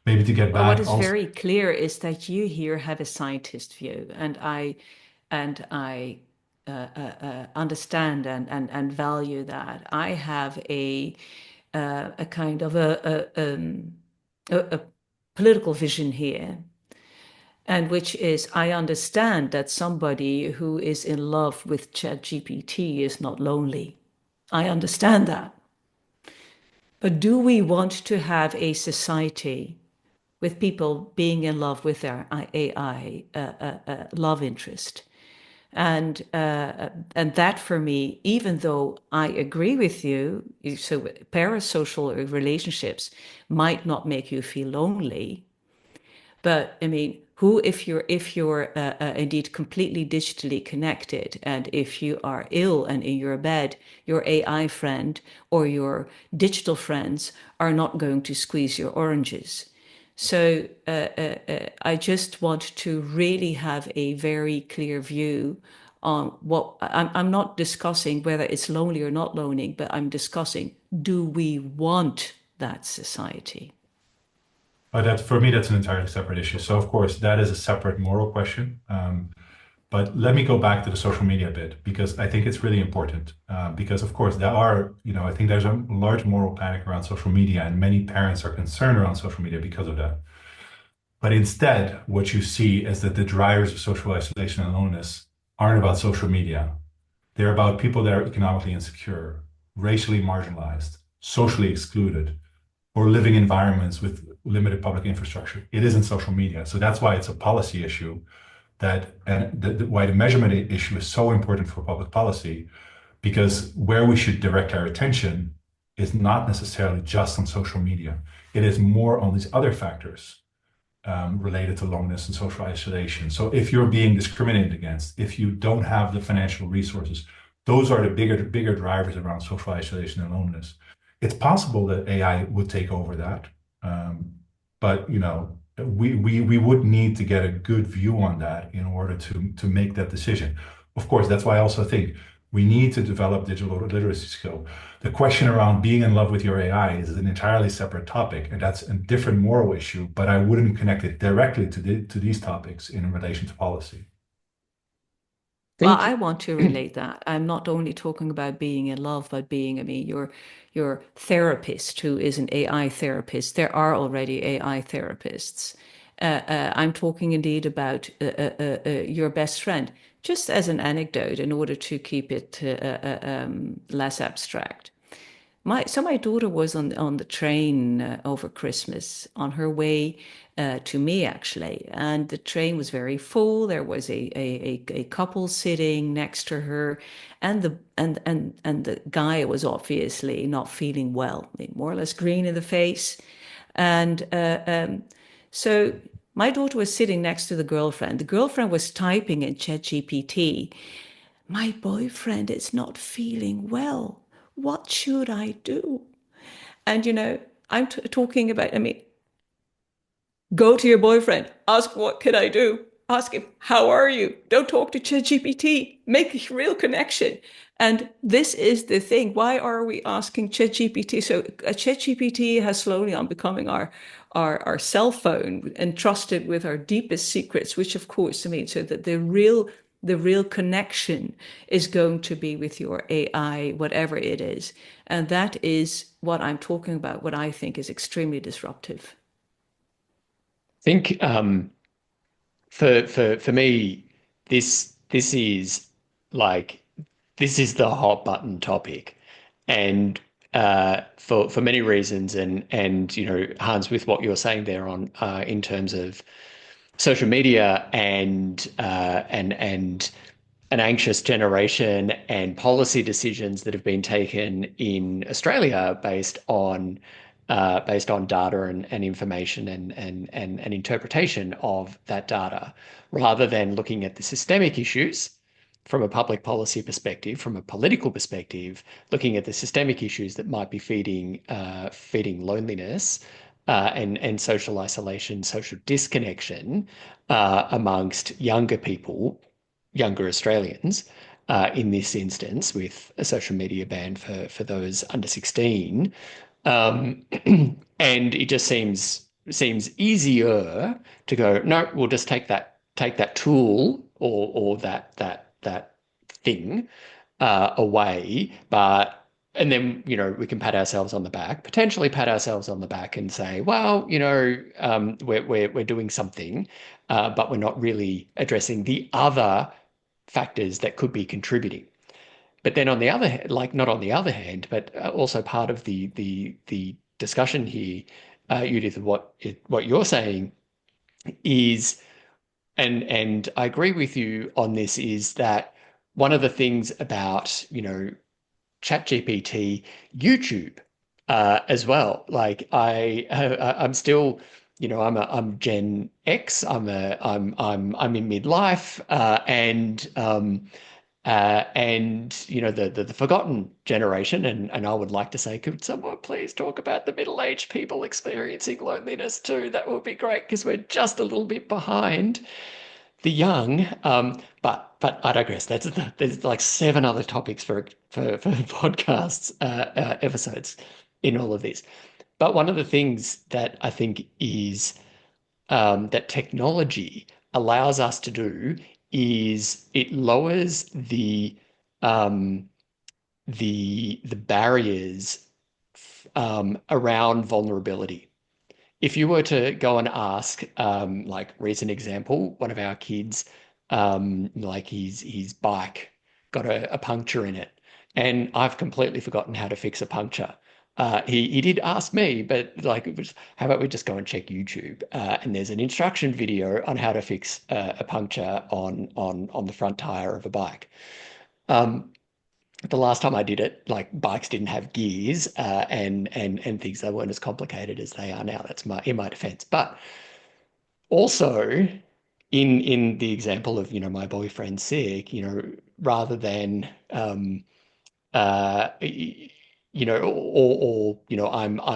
Maybe to get Well, back what is also. very clear is that you here have a scientist view, and I understand and value that. I have a kind of a political vision here, and which is I understand that somebody who is in love with ChatGPT is not lonely. I understand that. But do we want to have a society with people being in love with their AI love interest? And that for me, even though I agree with you, so parasocial relationships might not make you feel lonely, but I mean, who, if you're indeed completely digitally connected, and if you are ill and in your bed, your AI friend or your digital friends are not going to squeeze your oranges. So I just want to really have a very clear view on what I'm not discussing whether it's lonely or not lonely, but I'm discussing, do we want that society? But for me, that's an entirely separate issue. So of course, that is a separate moral question. But let me go back to the social media bit because I think it's really important. Because of course, I think there's a large moral panic around social media, and many parents are concerned around social media because of that. But instead, what you see is that the drivers of social isolation and loneliness aren't about social media. They're about people that are economically insecure, racially marginalized, socially excluded, or living environments with limited public infrastructure. It isn't social media. So that's why it's a policy issue why the measurement issue is so important for public policy, because where we should direct our attention is not necessarily just on social media. It is more on these other factors related to loneliness and social isolation. So if you're being discriminated against, if you don't have the financial resources, those are the bigger drivers around social isolation and loneliness. It's possible that AI would take over that, but we would need to get a good view on that in order to make that decision. Of course, that's why I also think we need to develop digital literacy skill. The question around being in love with your AI is an entirely separate topic, and that's a different moral issue, but I wouldn't connect it directly to these topics in relation to policy. Well, I want to relate that. I'm not only talking about being in love, but being, I mean, your therapist who is an AI therapist. There are already AI therapists. I'm talking indeed about your best friend, just as an anecdote in order to keep it less abstract. My daughter was on the train over Christmas on her way to me actually, and the train was very full. There was a couple sitting next to her, and the guy was obviously not feeling well, more or less green in the face, and so my daughter was sitting next to the girlfriend. The girlfriend was typing in ChatGPT, "My boyfriend is not feeling well. What should I do?" And, I'm talking about, I mean, go to your boyfriend, ask, what can I do? Ask him, how are you? Don't talk to ChatGPT. Make a real connection. And this is the thing. Why are we asking ChatGPT? So ChatGPT has slowly on becoming our cell phone, entrusted with our deepest secrets, which of course, I mean, so that the real connection is going to be with your AI, whatever it is. And that is what I'm talking about, what I think is extremely disruptive. I think for me, this is like this is the hot button topic, and for many reasons, and Hans, with what you're saying there on in terms of social media and an anxious generation and policy decisions that have been taken in Australia based on data and information and interpretation of that data, rather than looking at the systemic issues from a public policy perspective, from a political perspective, looking at the systemic issues that might be feeding loneliness and social isolation, social disconnection amongst younger people, younger Australians, in this instance, with a social media ban for those under 16. And it just seems easier to go, no, we'll just take that tool or that thing away, and then we can potentially pat ourselves on the back and say, well, we're doing something, but we're not really addressing the other factors that could be contributing. But then on the other hand, not on the other hand, but also part of the discussion here, Judith, what you're saying is, and I agree with you on this, is that one of the things about ChatGPT, YouTube, as well. Like I'm still, I'm Gen X. I'm in midlife, and the forgotten generation, and I would like to say, could someone please talk about the middle-aged people experiencing loneliness too? That would be great, because we're just a little bit behind the young. But I digress. There's like 7 other topics for podcasts episodes in all of this. But one of the things that I think is that technology allows us to do is it lowers the barriers around vulnerability. If you were to go and ask, like recent example, one of our kids, like his bike got a puncture in it, and I've completely forgotten how to fix a puncture. He did ask me, but like, it was, how about we just go and check YouTube? And there's an instruction video on how to fix a puncture on the front tire of a bike. The last time I did it, like, bikes didn't have gears and things that weren't as complicated as they are now. That's in my defense. But also in the example of, my boyfriend's sick, rather than I'm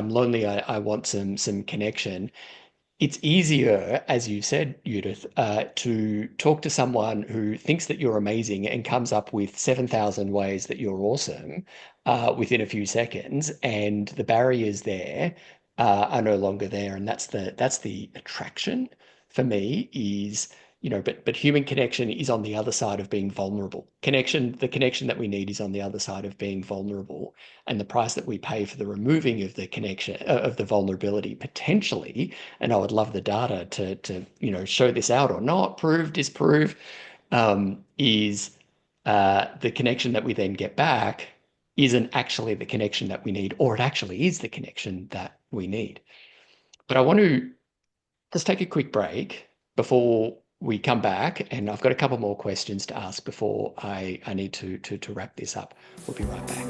lonely, I want some connection. It's easier, as you said, Judith, to talk to someone who thinks that you're amazing and comes up with 7,000 ways that you're awesome within a few seconds, and the barriers there are no longer there, and that's the attraction for me. Is but human connection is on the other side of being vulnerable. The connection that we need is on the other side of being vulnerable, and the price that we pay for the removing of the connection of the vulnerability potentially. And I would love the data to show this out or not, prove, disprove, is the connection that we then get back isn't actually the connection that we need, or it actually is the connection that we need. But I want to just take a quick break before we come back, and I've got a couple more questions to ask before I need to wrap this up. We'll be right back.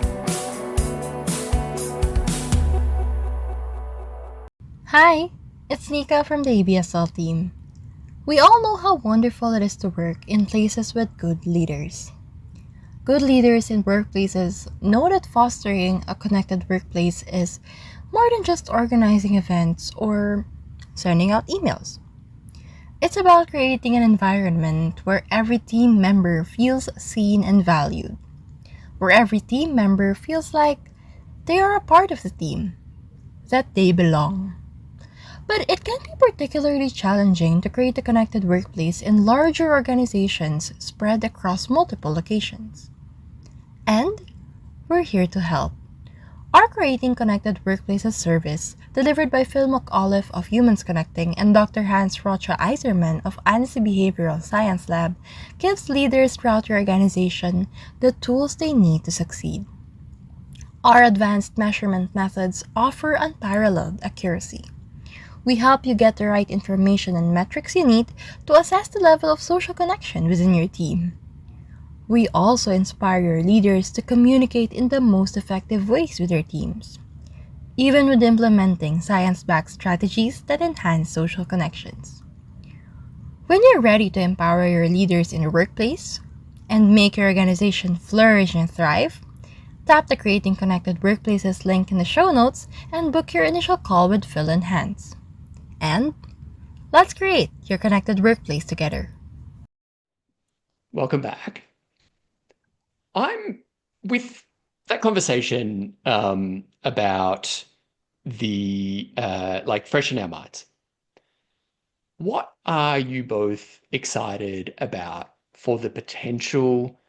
Hi, it's Nika from the ABSL team. We all know how wonderful it is to work in places with good leaders. Good leaders in workplaces know that fostering a connected workplace is more than just organizing events or sending out emails. It's about creating an environment where every team member feels seen and valued, where every team member feels like they are a part of the team, that they belong. But it can be particularly challenging to create a connected workplace in larger organizations spread across multiple locations. And we're here to help. Our Creating Connected Workplaces service, delivered by Phil McAuliffe of Humans Connecting and Dr. Rocha IJzerman of Annecy Behavioral Science Lab, gives leaders throughout your organization the tools they need to succeed. Our advanced measurement methods offer unparalleled accuracy. We help you get the right information and metrics you need to assess the level of social connection within your team. We also inspire your leaders to communicate in the most effective ways with their teams, even with implementing science-backed strategies that enhance social connections. When you're ready to empower your leaders in the workplace and make your organization flourish and thrive, tap the Creating Connected Workplaces link in the show notes and book your initial call with Phil and Hans. And let's create your connected workplace together. Welcome back. I'm with that conversation about the like fresh in our minds. What are you both excited about for the potential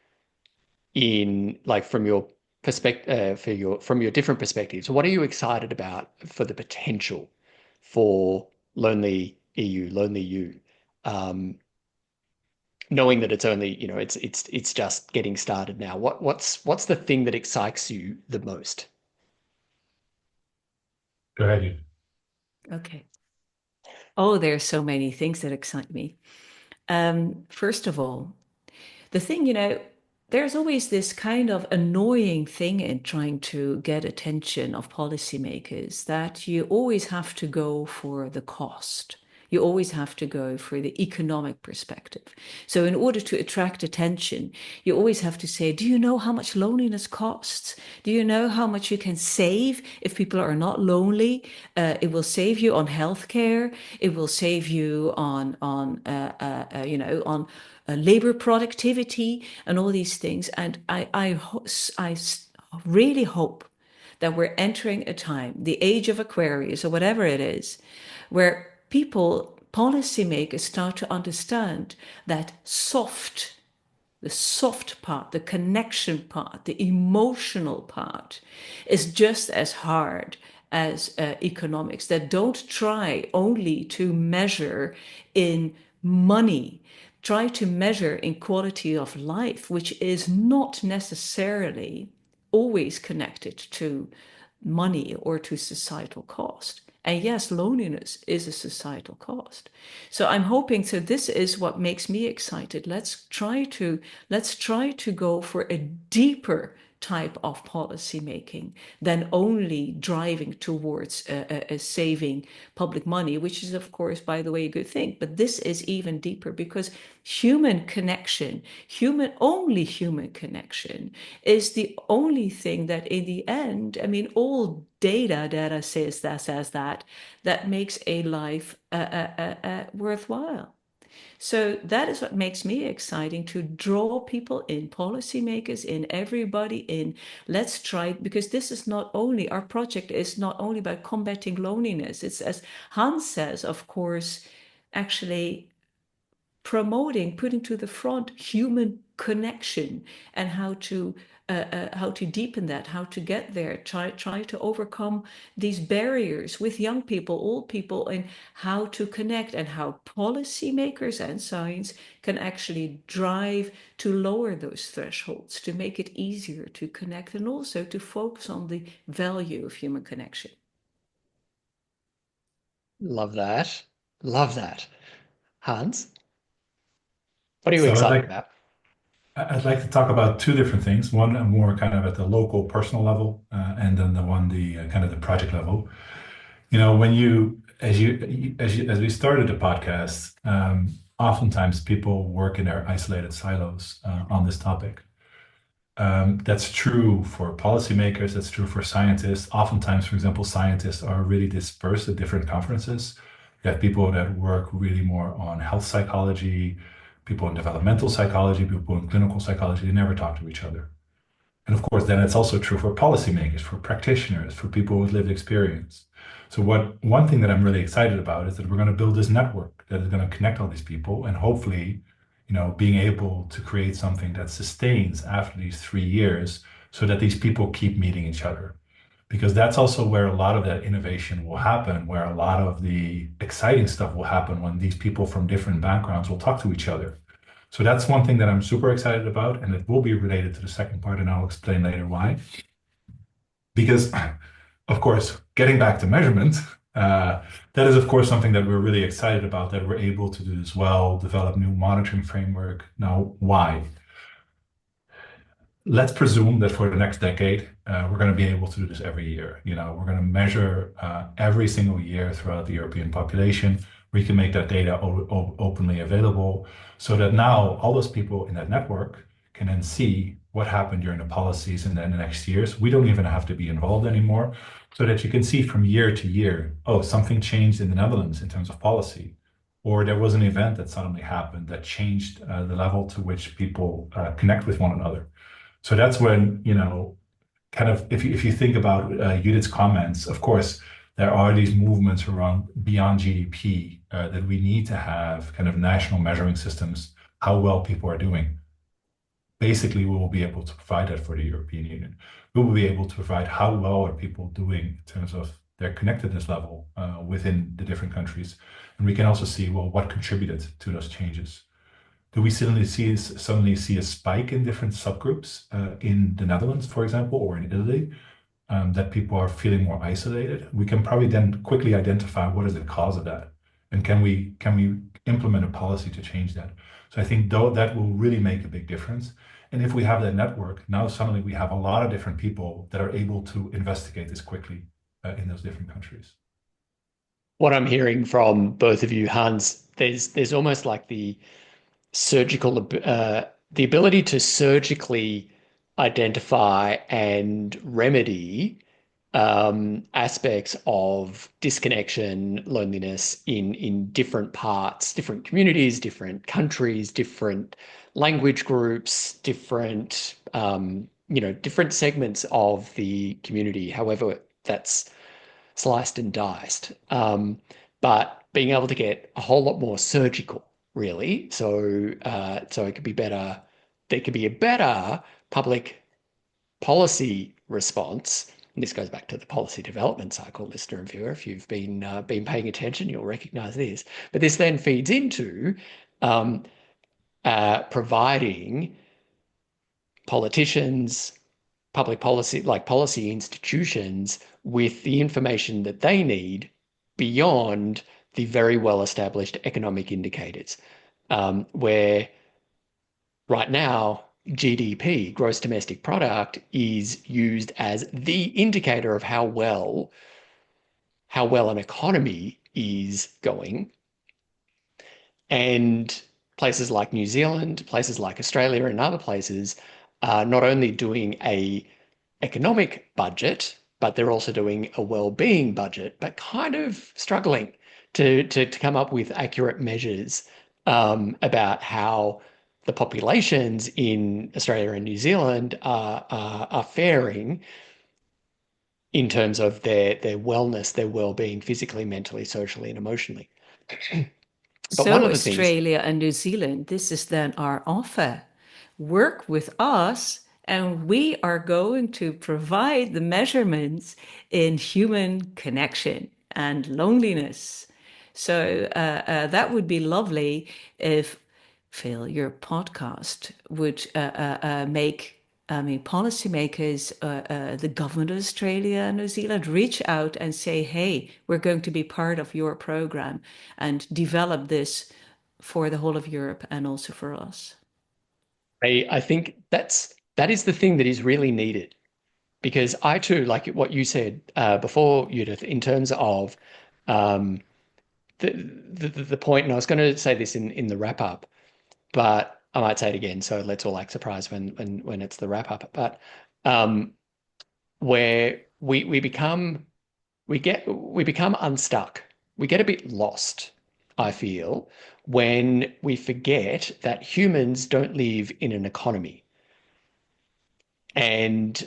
in like from your perspective from your different perspectives? What are you excited about for the potential for Lonely EU, Lonely You? Knowing that it's only, it's just getting started now. What's the thing that excites you the most? Go ahead, you. Okay. Oh, there's so many things that excite me. First of all, the thing, there's always this kind of annoying thing in trying to get attention of policymakers that you always have to go for the cost. You always have to go for the economic perspective. So in order to attract attention, you always have to say, do you know how much loneliness costs? Do you know how much you can save if people are not lonely? It will save you on healthcare. It will save you on labor productivity and all these things. And I really hope that we're entering a time, the age of Aquarius or whatever it is, where policymakers start to understand that the soft part, the connection part, the emotional part is just as hard as economics, that don't try only to measure in money, try to measure in quality of life, which is not necessarily always connected to money or to societal cost. And yes, loneliness is a societal cost. So I'm hoping, so this is what makes me excited. Let's try to go for a deeper type of policy making than only driving towards saving public money, which is, of course, by the way, a good thing. But this is even deeper because human connection, only human connection is the only thing that in the end, I mean, all data says that makes a life worthwhile. So that is what makes me exciting, to draw people in, policymakers in, everybody in. Let's try, because this is not only, our project is not only about combating loneliness. It's, as Hans says, of course, actually promoting, putting to the front human connection and how to deepen that, how to get there, try to overcome these barriers with young people, old people, and how to connect, and how policymakers and science can actually drive to lower those thresholds, to make it easier to connect, and also to focus on the value of human connection. Love that. Love that. Hans, what are you So excited about? I'd like to talk about two different things. One more kind of at the local personal level, and then the one kind of the project level. When as we started the podcast, oftentimes people work in their isolated silos on this topic. That's true for policymakers. That's true for scientists. Oftentimes, for example, scientists are really dispersed at different conferences. You have people that work really more on health psychology, people in developmental psychology, people in clinical psychology. They never talk to each other. And of course, then it's also true for policymakers, for practitioners, for people with lived experience. So one thing that I'm really excited about is that we're going to build this network that is going to connect all these people, and hopefully, being able to create something that sustains after these 3 years so that these people keep meeting each other. Because that's also where a lot of that innovation will happen, where a lot of the exciting stuff will happen, when these people from different backgrounds will talk to each other. So that's one thing that I'm super excited about, and it will be related to the second part, and I'll explain later why. Because, of course, getting back to measurement, that is, of course, something that we're really excited about, that we're able to do this well, develop new monitoring framework. Now, why? Let's presume that for the next decade, we're going to be able to do this every year. We're going to measure every single year throughout the European population. We can make that data openly available so that now all those people in that network can then see what happened during the policies in the next years. We don't even have to be involved anymore, so that you can see from year to year, oh, something changed in the Netherlands in terms of policy, or there was an event that suddenly happened that changed the level to which people connect with one another. So that's when, kind of, if you think about Judith's comments, of course, there are these movements around beyond GDP that we need to have kind of national measuring systems, how well people are doing. Basically, we will be able to provide that for the European Union. We will be able to provide how well are people doing in terms of their connectedness level within the different countries. And we can also see, well, what contributed to those changes. Do we suddenly see a spike in different subgroups in the Netherlands, for example, or in Italy, that people are feeling more isolated? We can probably then quickly identify what is the cause of that, and can we implement a policy to change that? So I think that will really make a big difference. And if we have that network, now suddenly we have a lot of different people that are able to investigate this quickly in those different countries. What I'm hearing from both of you, Hans, there's almost like the ability to surgically identify and remedy aspects of disconnection, loneliness in different parts, different communities, different countries, different language groups, different different segments of the community, however that's sliced and diced. But being able to get a whole lot more surgical, really. So it could be better. There could be a better public policy response. And this goes back to the policy development cycle, listener and viewer. If you've been paying attention, you'll recognize this. But this then feeds into providing politicians, public policy, like policy institutions, with the information that they need beyond the very well-established economic indicators, where right now GDP, gross domestic product, is used as the indicator of how well an economy is going. And places like New Zealand, places like Australia and other places are not only doing a economic budget, but they're also doing a well-being budget, but kind of struggling to come up with accurate measures about how the populations in Australia and New Zealand are faring in terms of their wellness, their well-being, physically, mentally, socially, and emotionally. But So one of the things, Australia and New Zealand, this is then our offer. Work with us, and we are going to provide the measurements in human connection and loneliness. So that would be lovely if, Phil, your podcast would make, policymakers, the government of Australia and New Zealand reach out and say, hey, we're going to be part of your program and develop this for the whole of Europe and also for us. I think that is the thing that is really needed, because I too, like what you said before, Judith, in terms of the point, and I was going to say this in the wrap up, but I might say it again. So let's all act surprised when it's the wrap up. But where we become unstuck, we get a bit lost, I feel, when we forget that humans don't live in an economy, and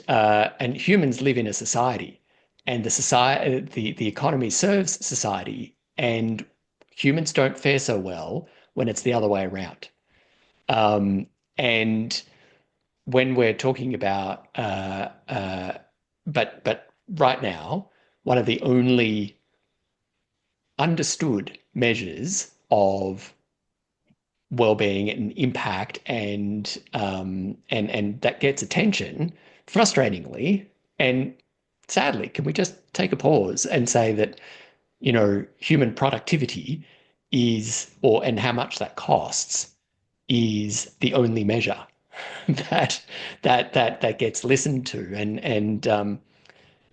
humans live in a society, and the economy serves society, and humans don't fare so well when it's the other way around. And when we're talking about, but right now, one of the only understood measures of well-being and impact and that gets attention, frustratingly, and sadly, can we just take a pause and say that, human productivity and how much that costs is the only measure that gets listened to,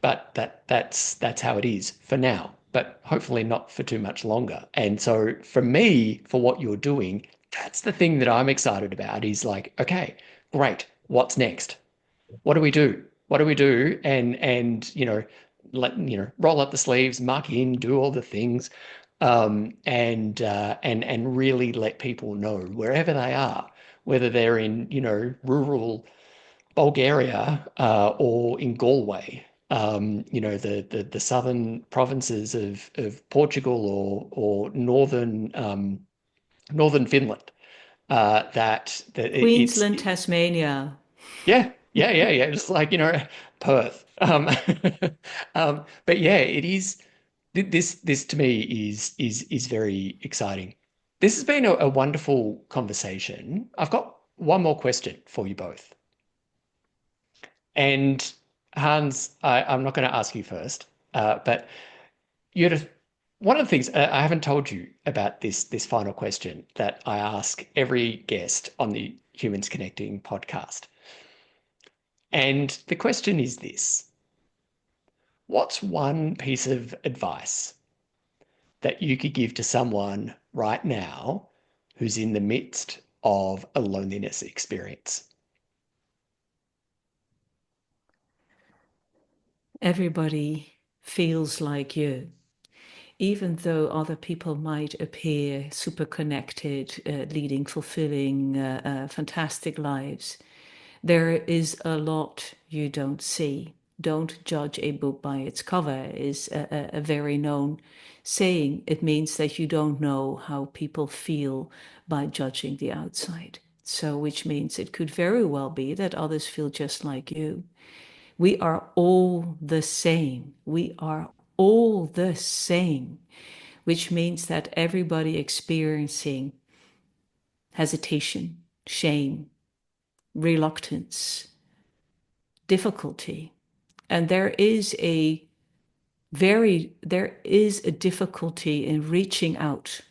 but that's how it is for now, but hopefully not for too much longer. And so for me, for what you're doing, that's the thing that I'm excited about, is like, okay, great, what's next? What do we do? What do we do? And roll up the sleeves, muck in, do all the things, and really let people know wherever they are, whether they're in rural Bulgaria or in Galway, the southern provinces of Portugal or northern Finland. It's Queensland, Tasmania. yeah, yeah, yeah, yeah. Just like, Perth. But yeah, it is. This to me is very exciting. This has been a wonderful conversation. I've got one more question for you both. And Hans, I'm not going to ask you first, but one of the things I haven't told you about this final question that I ask every guest on the Humans Connecting podcast. And the question is this: what's one piece of advice that you could give to someone right now who's in the midst of a loneliness experience? Everybody feels like you. Even though other people might appear super connected, leading fulfilling, fantastic lives, there is a lot you don't see. Don't judge a book by its cover is a very known saying. It means that you don't know how people feel by judging the outside. So, which means it could very well be that others feel just like you. We are all the same. We are all the same, which means that everybody experiencing hesitation, shame, reluctance, difficulty. And there is a difficulty in reaching out.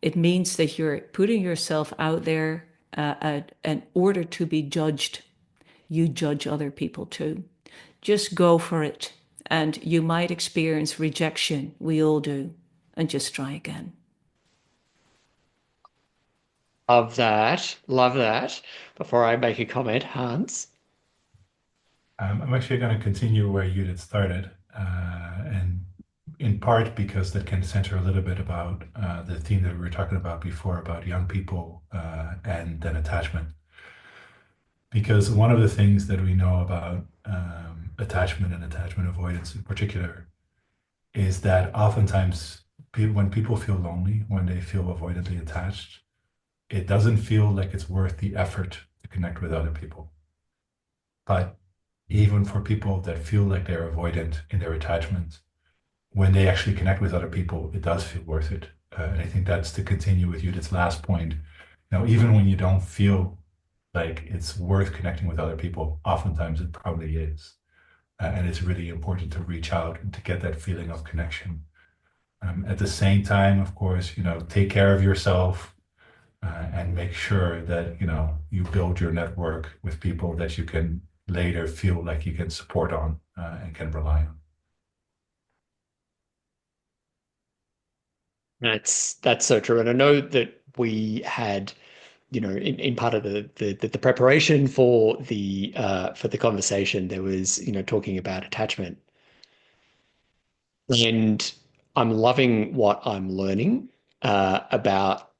It means that you're putting yourself out there in order to be judged. You judge other people too. Just go for it. And you might experience rejection. We all do. And just try again. Love that. Love that. Before I make a comment, Hans. I'm actually going to continue where Judith started, and in part because that can center a little bit about the theme that we were talking about before about young people and then attachment. Because one of the things that we know about attachment and attachment avoidance in particular is that oftentimes when people feel lonely, when they feel avoidantly attached, it doesn't feel like it's worth the effort to connect with other people. But even for people that feel like they're avoidant in their attachment, when they actually connect with other people, it does feel worth it. And I think that's to continue with Judith's last point. Even when you don't feel like it's worth connecting with other people, oftentimes it probably is. And it's really important to reach out and to get that feeling of connection. At the same time, of course, take care of yourself and make sure that, you build your network with people that you can later feel like you can support on and can rely on. That's so true. And I know that we had, in part of the preparation for the conversation, there was, talking about attachment. And I'm loving what I'm learning about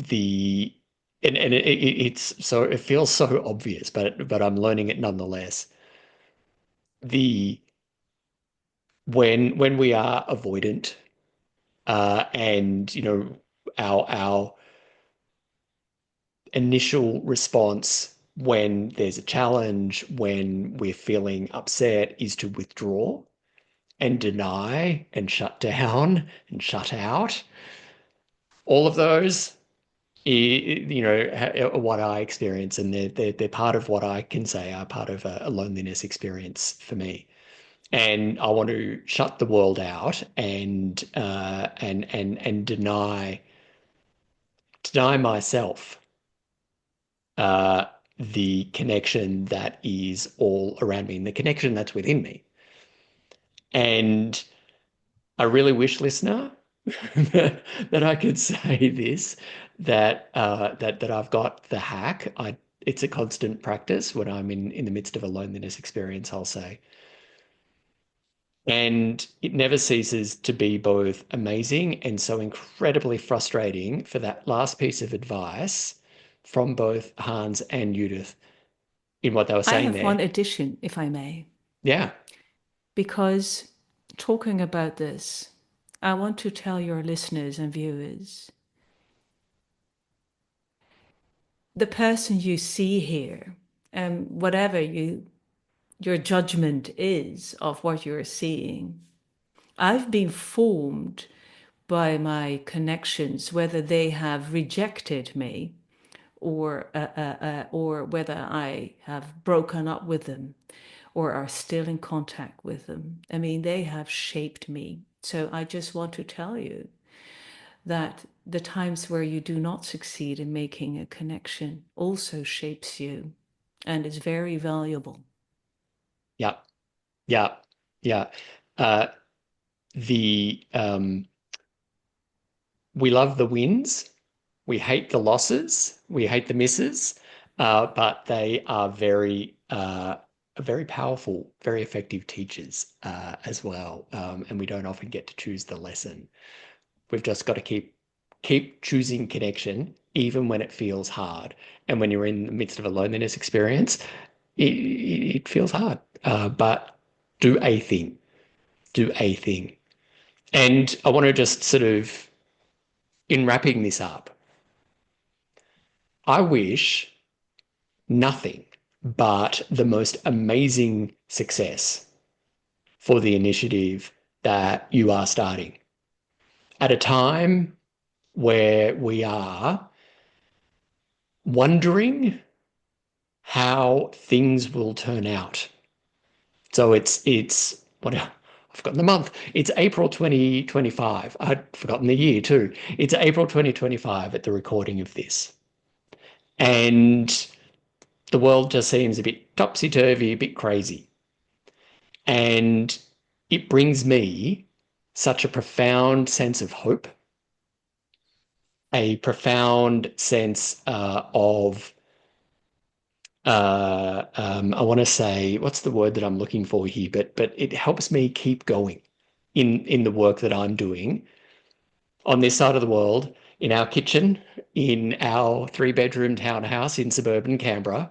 the and it's so it feels so obvious, but I'm learning it nonetheless. The when we are avoidant, and our initial response when there's a challenge, when we're feeling upset, is to withdraw and deny and shut down and shut out. All of those, what I experience, and they're part of what I can say are part of a loneliness experience for me. and I want to shut the world out and deny myself uh, the connection that is all around me and the connection that's within me. And I really wish, listener, that I could say this, that I've got the hack. It's a constant practice when I'm in the midst of a loneliness experience, I'll say. And it never ceases to be both amazing and so incredibly frustrating for that last piece of advice from both Hans and Judith in what they were I saying have one there. addition, if I may, Yeah. because talking about this, I want to tell your listeners and viewers, the person you see here, and whatever your judgment is of what you're seeing, I've been formed by my connections, whether they have rejected me or whether I have broken up with them or are still in contact with them. I mean, they have shaped me. So I just want to tell you that the times where you do not succeed in making a connection also shapes you and is very valuable. Yeah. Yeah. Yeah. Uh, the We love the wins. We hate the losses. We hate the misses. But they are very powerful, very effective teachers as well. And we don't often get to choose the lesson. We've just got to keep choosing connection, even when it feels hard. And when you're in the midst of a loneliness experience, it feels hard. But do a thing. Do a thing. And I want to just sort of, in wrapping this up, I wish nothing but the most amazing success for the initiative that you are starting at a time where we are wondering how things will turn out. So it's what I've forgotten the month. It's April 2025. I'd forgotten the year too. It's April 2025 at the recording of this. And the world just seems a bit topsy-turvy, a bit crazy. And it brings me such a profound sense of hope, a profound sense of, I want to say, what's the word that I'm looking for here? But it helps me keep going in the work that I'm doing on this side of the world, in our kitchen, in our 3-bedroom townhouse in suburban Canberra,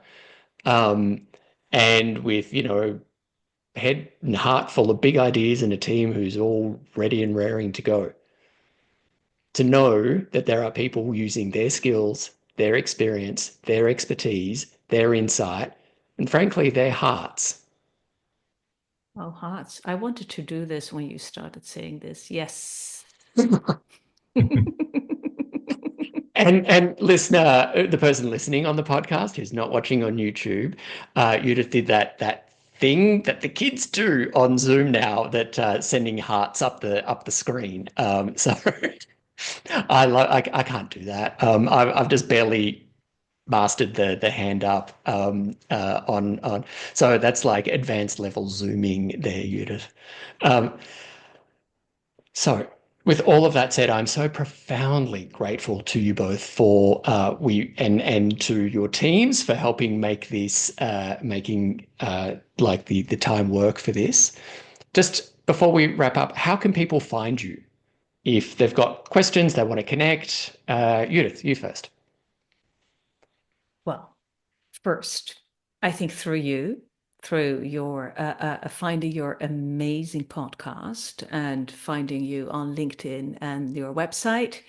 and with, head and heart full of big ideas and a team who's all ready and raring to go. To know that there are people using their skills, their experience, their expertise, their insight, and frankly, their hearts. Oh, hearts. I wanted to do this when you started saying this. Yes. And listener, the person listening on the podcast who's not watching on YouTube, Judith did that thing that the kids do on Zoom now, that sending hearts up the screen. So I can't do that. I've just barely mastered the hand up on. So that's like advanced level zooming there, Judith. Um, so, with all of that said, I'm so profoundly grateful to you both for and to your teams for helping make this making like the time work for this. Just before we wrap up, how can people find you if they've got questions they want to connect? Judith, you first. Well, first, I think through your finding your amazing podcast and finding you on LinkedIn and your website,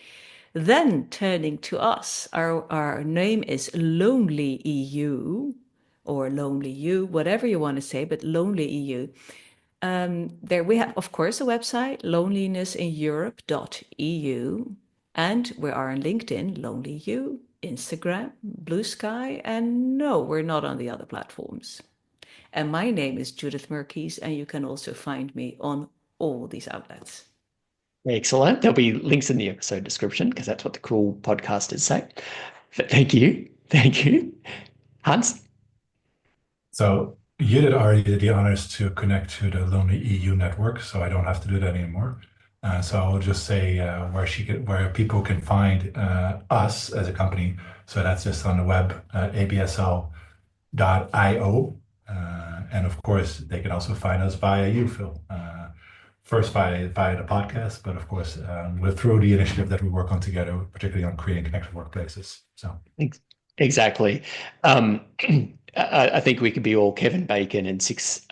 then turning to us. Our name is Lonely EU or Lonely You, whatever you want to say, but Lonely EU. There we have, of course, a website, lonelinessineurope.eu, and we are on LinkedIn, Lonely You, Instagram, Blue Sky, and no, we're not on the other platforms. And my name is Judith Merkies, and you can also find me on all these outlets. Excellent. There'll be links in the episode description because that's what the cool podcasters say. But thank you. Thank you. Hans? So you did already did the honors to connect to the Lonely EU network, so I don't have to do that anymore. So I'll just say where people can find us as a company. So that's just on the web, absl.io. And of course, they can also find us via you, Phil. First via the podcast, but of course, through the initiative that we work on together, particularly on creating connected workplaces. So Exactly. I think we could be all Kevin Bacon and six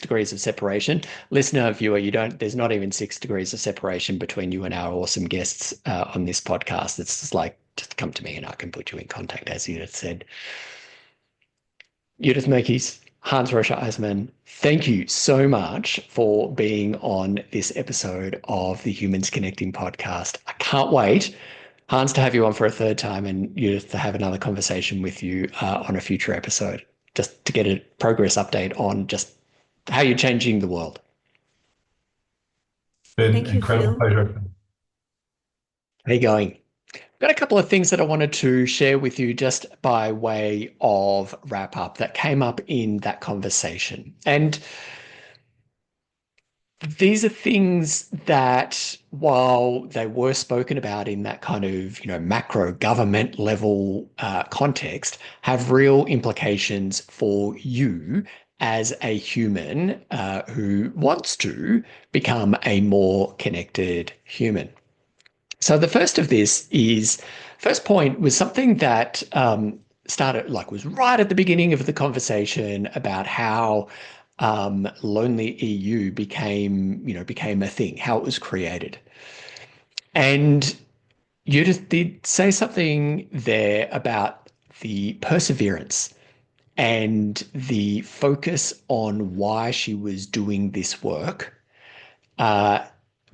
degrees of separation. Listener, viewer, there's not even 6 degrees of separation between you and our awesome guests on this podcast. It's just like, just come to me and I can put you in contact, as Judith said. Judith Merkies, Hans Rocha IJzerman, thank you so much for being on this episode of the Humans Connecting podcast. I can't wait, Hans, to have you on for a third time and Judith to have another conversation with you on a future episode, just to get a progress update on just how you're changing the world. been Thank you, incredible Phil. pleasure. How you going? Got a couple of things that I wanted to share with you just by way of wrap up that came up in that conversation. And these are things that, while they were spoken about in that kind of, macro government level context, have real implications for you as a human who wants to become a more connected human. So the first point was something that was right at the beginning of the conversation about how Lonely EU became a thing, how it was created. And Judith did say something there about the perseverance and the focus on why she was doing this work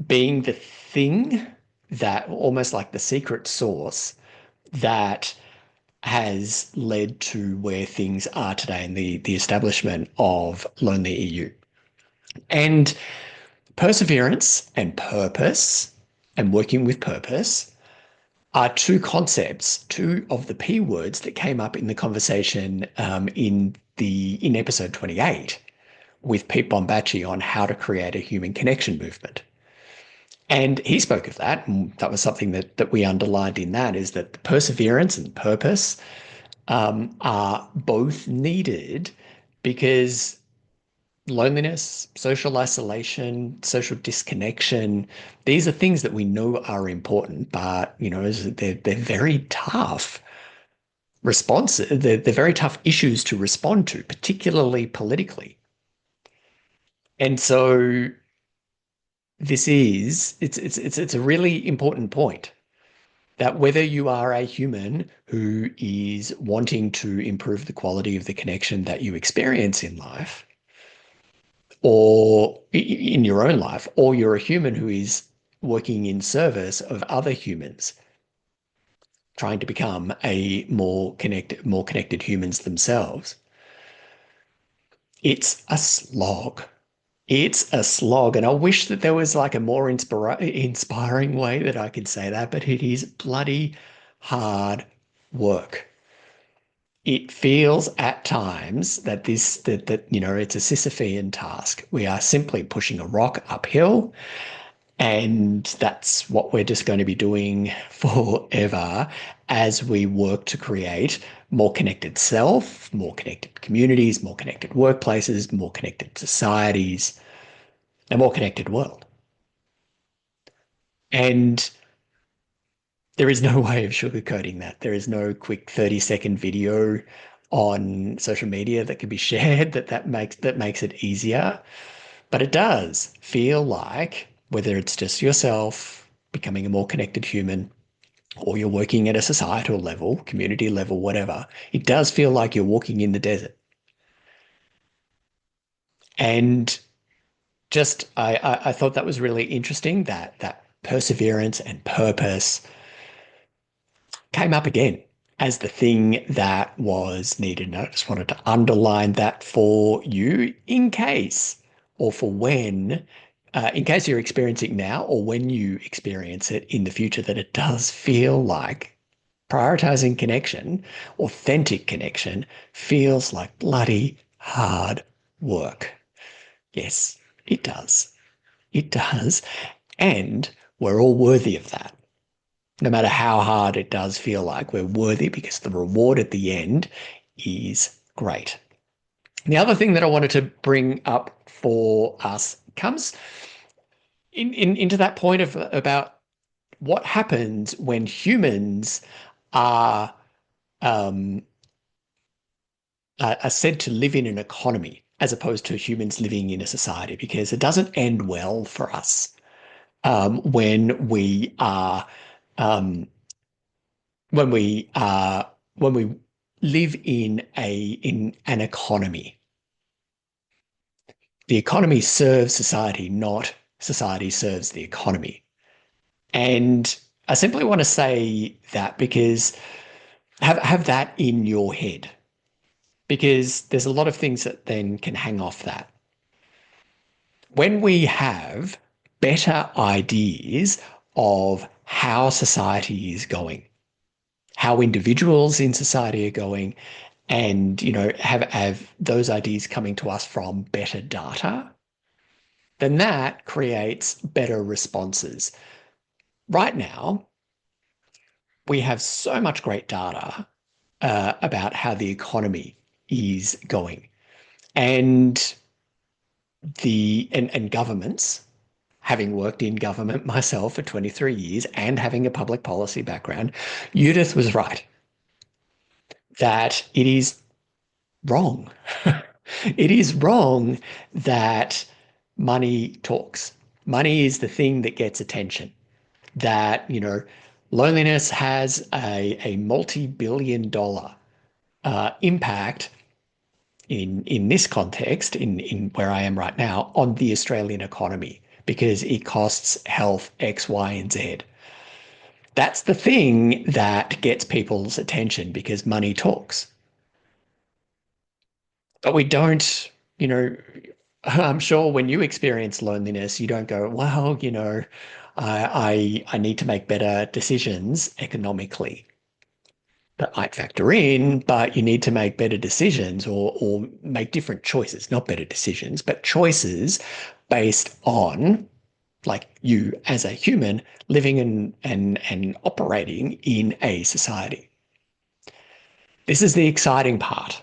being the thing that, almost like the secret sauce, that has led to where things are today in the establishment of Lonely EU. And perseverance and purpose and working with purpose are two concepts, two of the P words that came up in the conversation in episode 28 with Pete Bombacci on how to create a human connection movement. And he spoke of that, and that was something that we underlined in that, is that perseverance and purpose are both needed because loneliness, social isolation, social disconnection, these are things that we know are important, but they're very tough they're very tough issues to respond to, particularly politically. And so it's a really important point that whether you are a human who is wanting to improve the quality of the connection that you experience in life or in your own life, or you're a human who is working in service of other humans, trying to become a more connected humans themselves, it's a slog. It's a slog, and I wish that there was like a more inspiring way that I could say that, but it is bloody hard work. It feels at times that it's a Sisyphean task. We are simply pushing a rock uphill, and that's what we're just going to be doing forever as we work to create more connected self, more connected communities, more connected workplaces, more connected societies, a more connected world. And there is no way of sugarcoating that. There is no quick 30-second video on social media that can be shared that makes it easier. But it does feel like, whether it's just yourself becoming a more connected human, or you're working at a societal level, community level, whatever, it does feel like you're walking in the desert. And just I thought that was really interesting, that perseverance and purpose came up again as the thing that was needed. And I just wanted to underline that for you in case, or for when, in case you're experiencing now or when you experience it in the future, that it does feel like prioritizing connection, authentic connection, feels like bloody hard work. Yes, it does. It does. And we're all worthy of that. No matter how hard it does feel like, we're worthy because the reward at the end is great. The other thing that I wanted to bring up for us comes into that point of about what happens when humans are are said to live in an economy as opposed to humans living in a society, because it doesn't end well for us when we are um, when we are when we live in an economy. The economy serves society, not society serves the economy. And I simply want to say that because have that in your head, because there's a lot of things that then can hang off that. When we have better ideas of how society is going, how individuals in society are going, and have those ideas coming to us from better data, then that creates better responses. Right now, we have so much great data about how the economy is going, and governments, having worked in government myself for 23 years and having a public policy background, Judith was right that it is wrong. It is wrong that money talks. Money is the thing that gets attention. That, loneliness has a multi-billion dollar impact in this context, in where I am right now, on the Australian economy, because it costs health X, Y, and Z. That's the thing that gets people's attention because money talks. But we don't, I'm sure when you experience loneliness, you don't go, well, I need to make better decisions economically. That might factor in, but you need to make better decisions or make different choices, not better decisions, but choices based on like you as a human living and operating in a society. This is the exciting part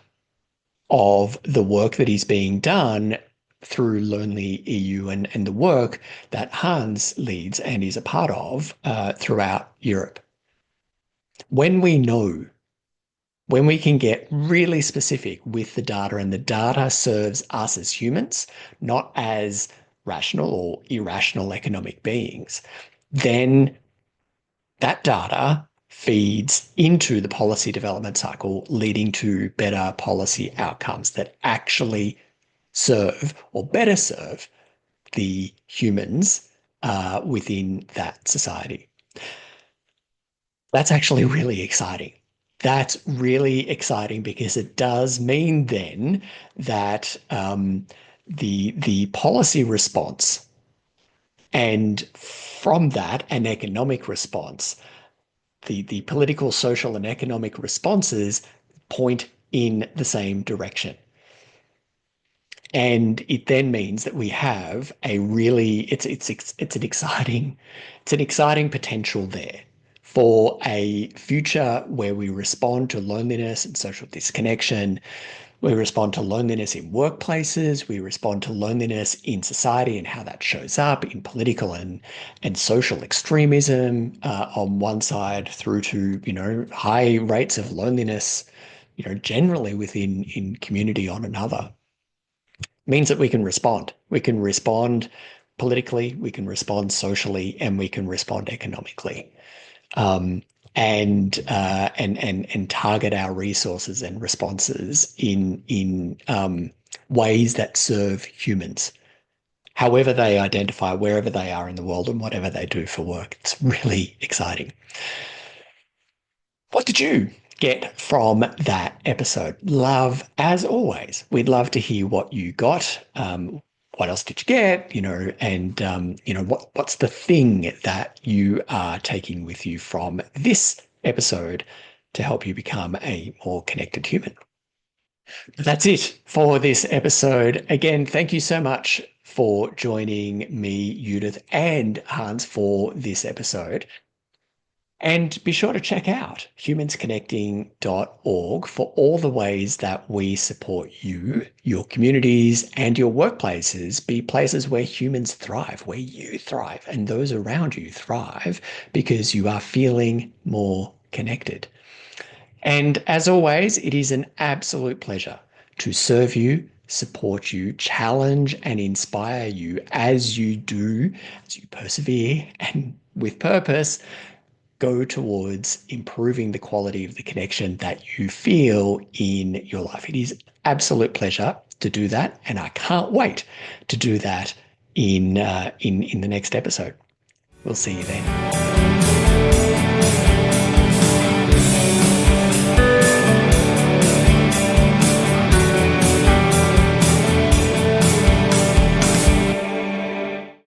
of the work that is being done through Lonely EU and the work that Hans leads and is a part of throughout Europe. When we can get really specific with the data, and the data serves us as humans, not as rational or irrational economic beings, then that data feeds into the policy development cycle, leading to better policy outcomes that actually serve or better serve the humans within that society. That's actually really exciting. That's really exciting because it does mean then that the policy response, and from that an economic response, the political, social, and economic responses point in the same direction. And it then means that we have a really it's an exciting potential there for a future where we respond to loneliness and social disconnection. We respond to loneliness in workplaces. We respond to loneliness in society and how that shows up in political and social extremism on one side, through to high rates of loneliness generally in community on another. Means that we can respond. We can respond politically, we can respond socially, and we can respond economically. And target our resources and responses in ways that serve humans, however they identify, wherever they are in the world, and whatever they do for work. It's really exciting. What did you get from that episode? Love, as always, we'd love to hear what you got. What else did you get? And what's the thing that you are taking with you from this episode to help you become a more connected human? That's it for this episode. Again, thank you so much for joining me, Judith, and Hans for this episode. And be sure to check out humansconnecting.org for all the ways that we support you, your communities, and your workplaces be places where humans thrive, where you thrive, and those around you thrive because you are feeling more connected. And as always, it is an absolute pleasure to serve you, support you, challenge and inspire you as you persevere and with purpose, go towards improving the quality of the connection that you feel in your life. It is absolute pleasure to do that, and I can't wait to do that in the next episode. We'll see you then.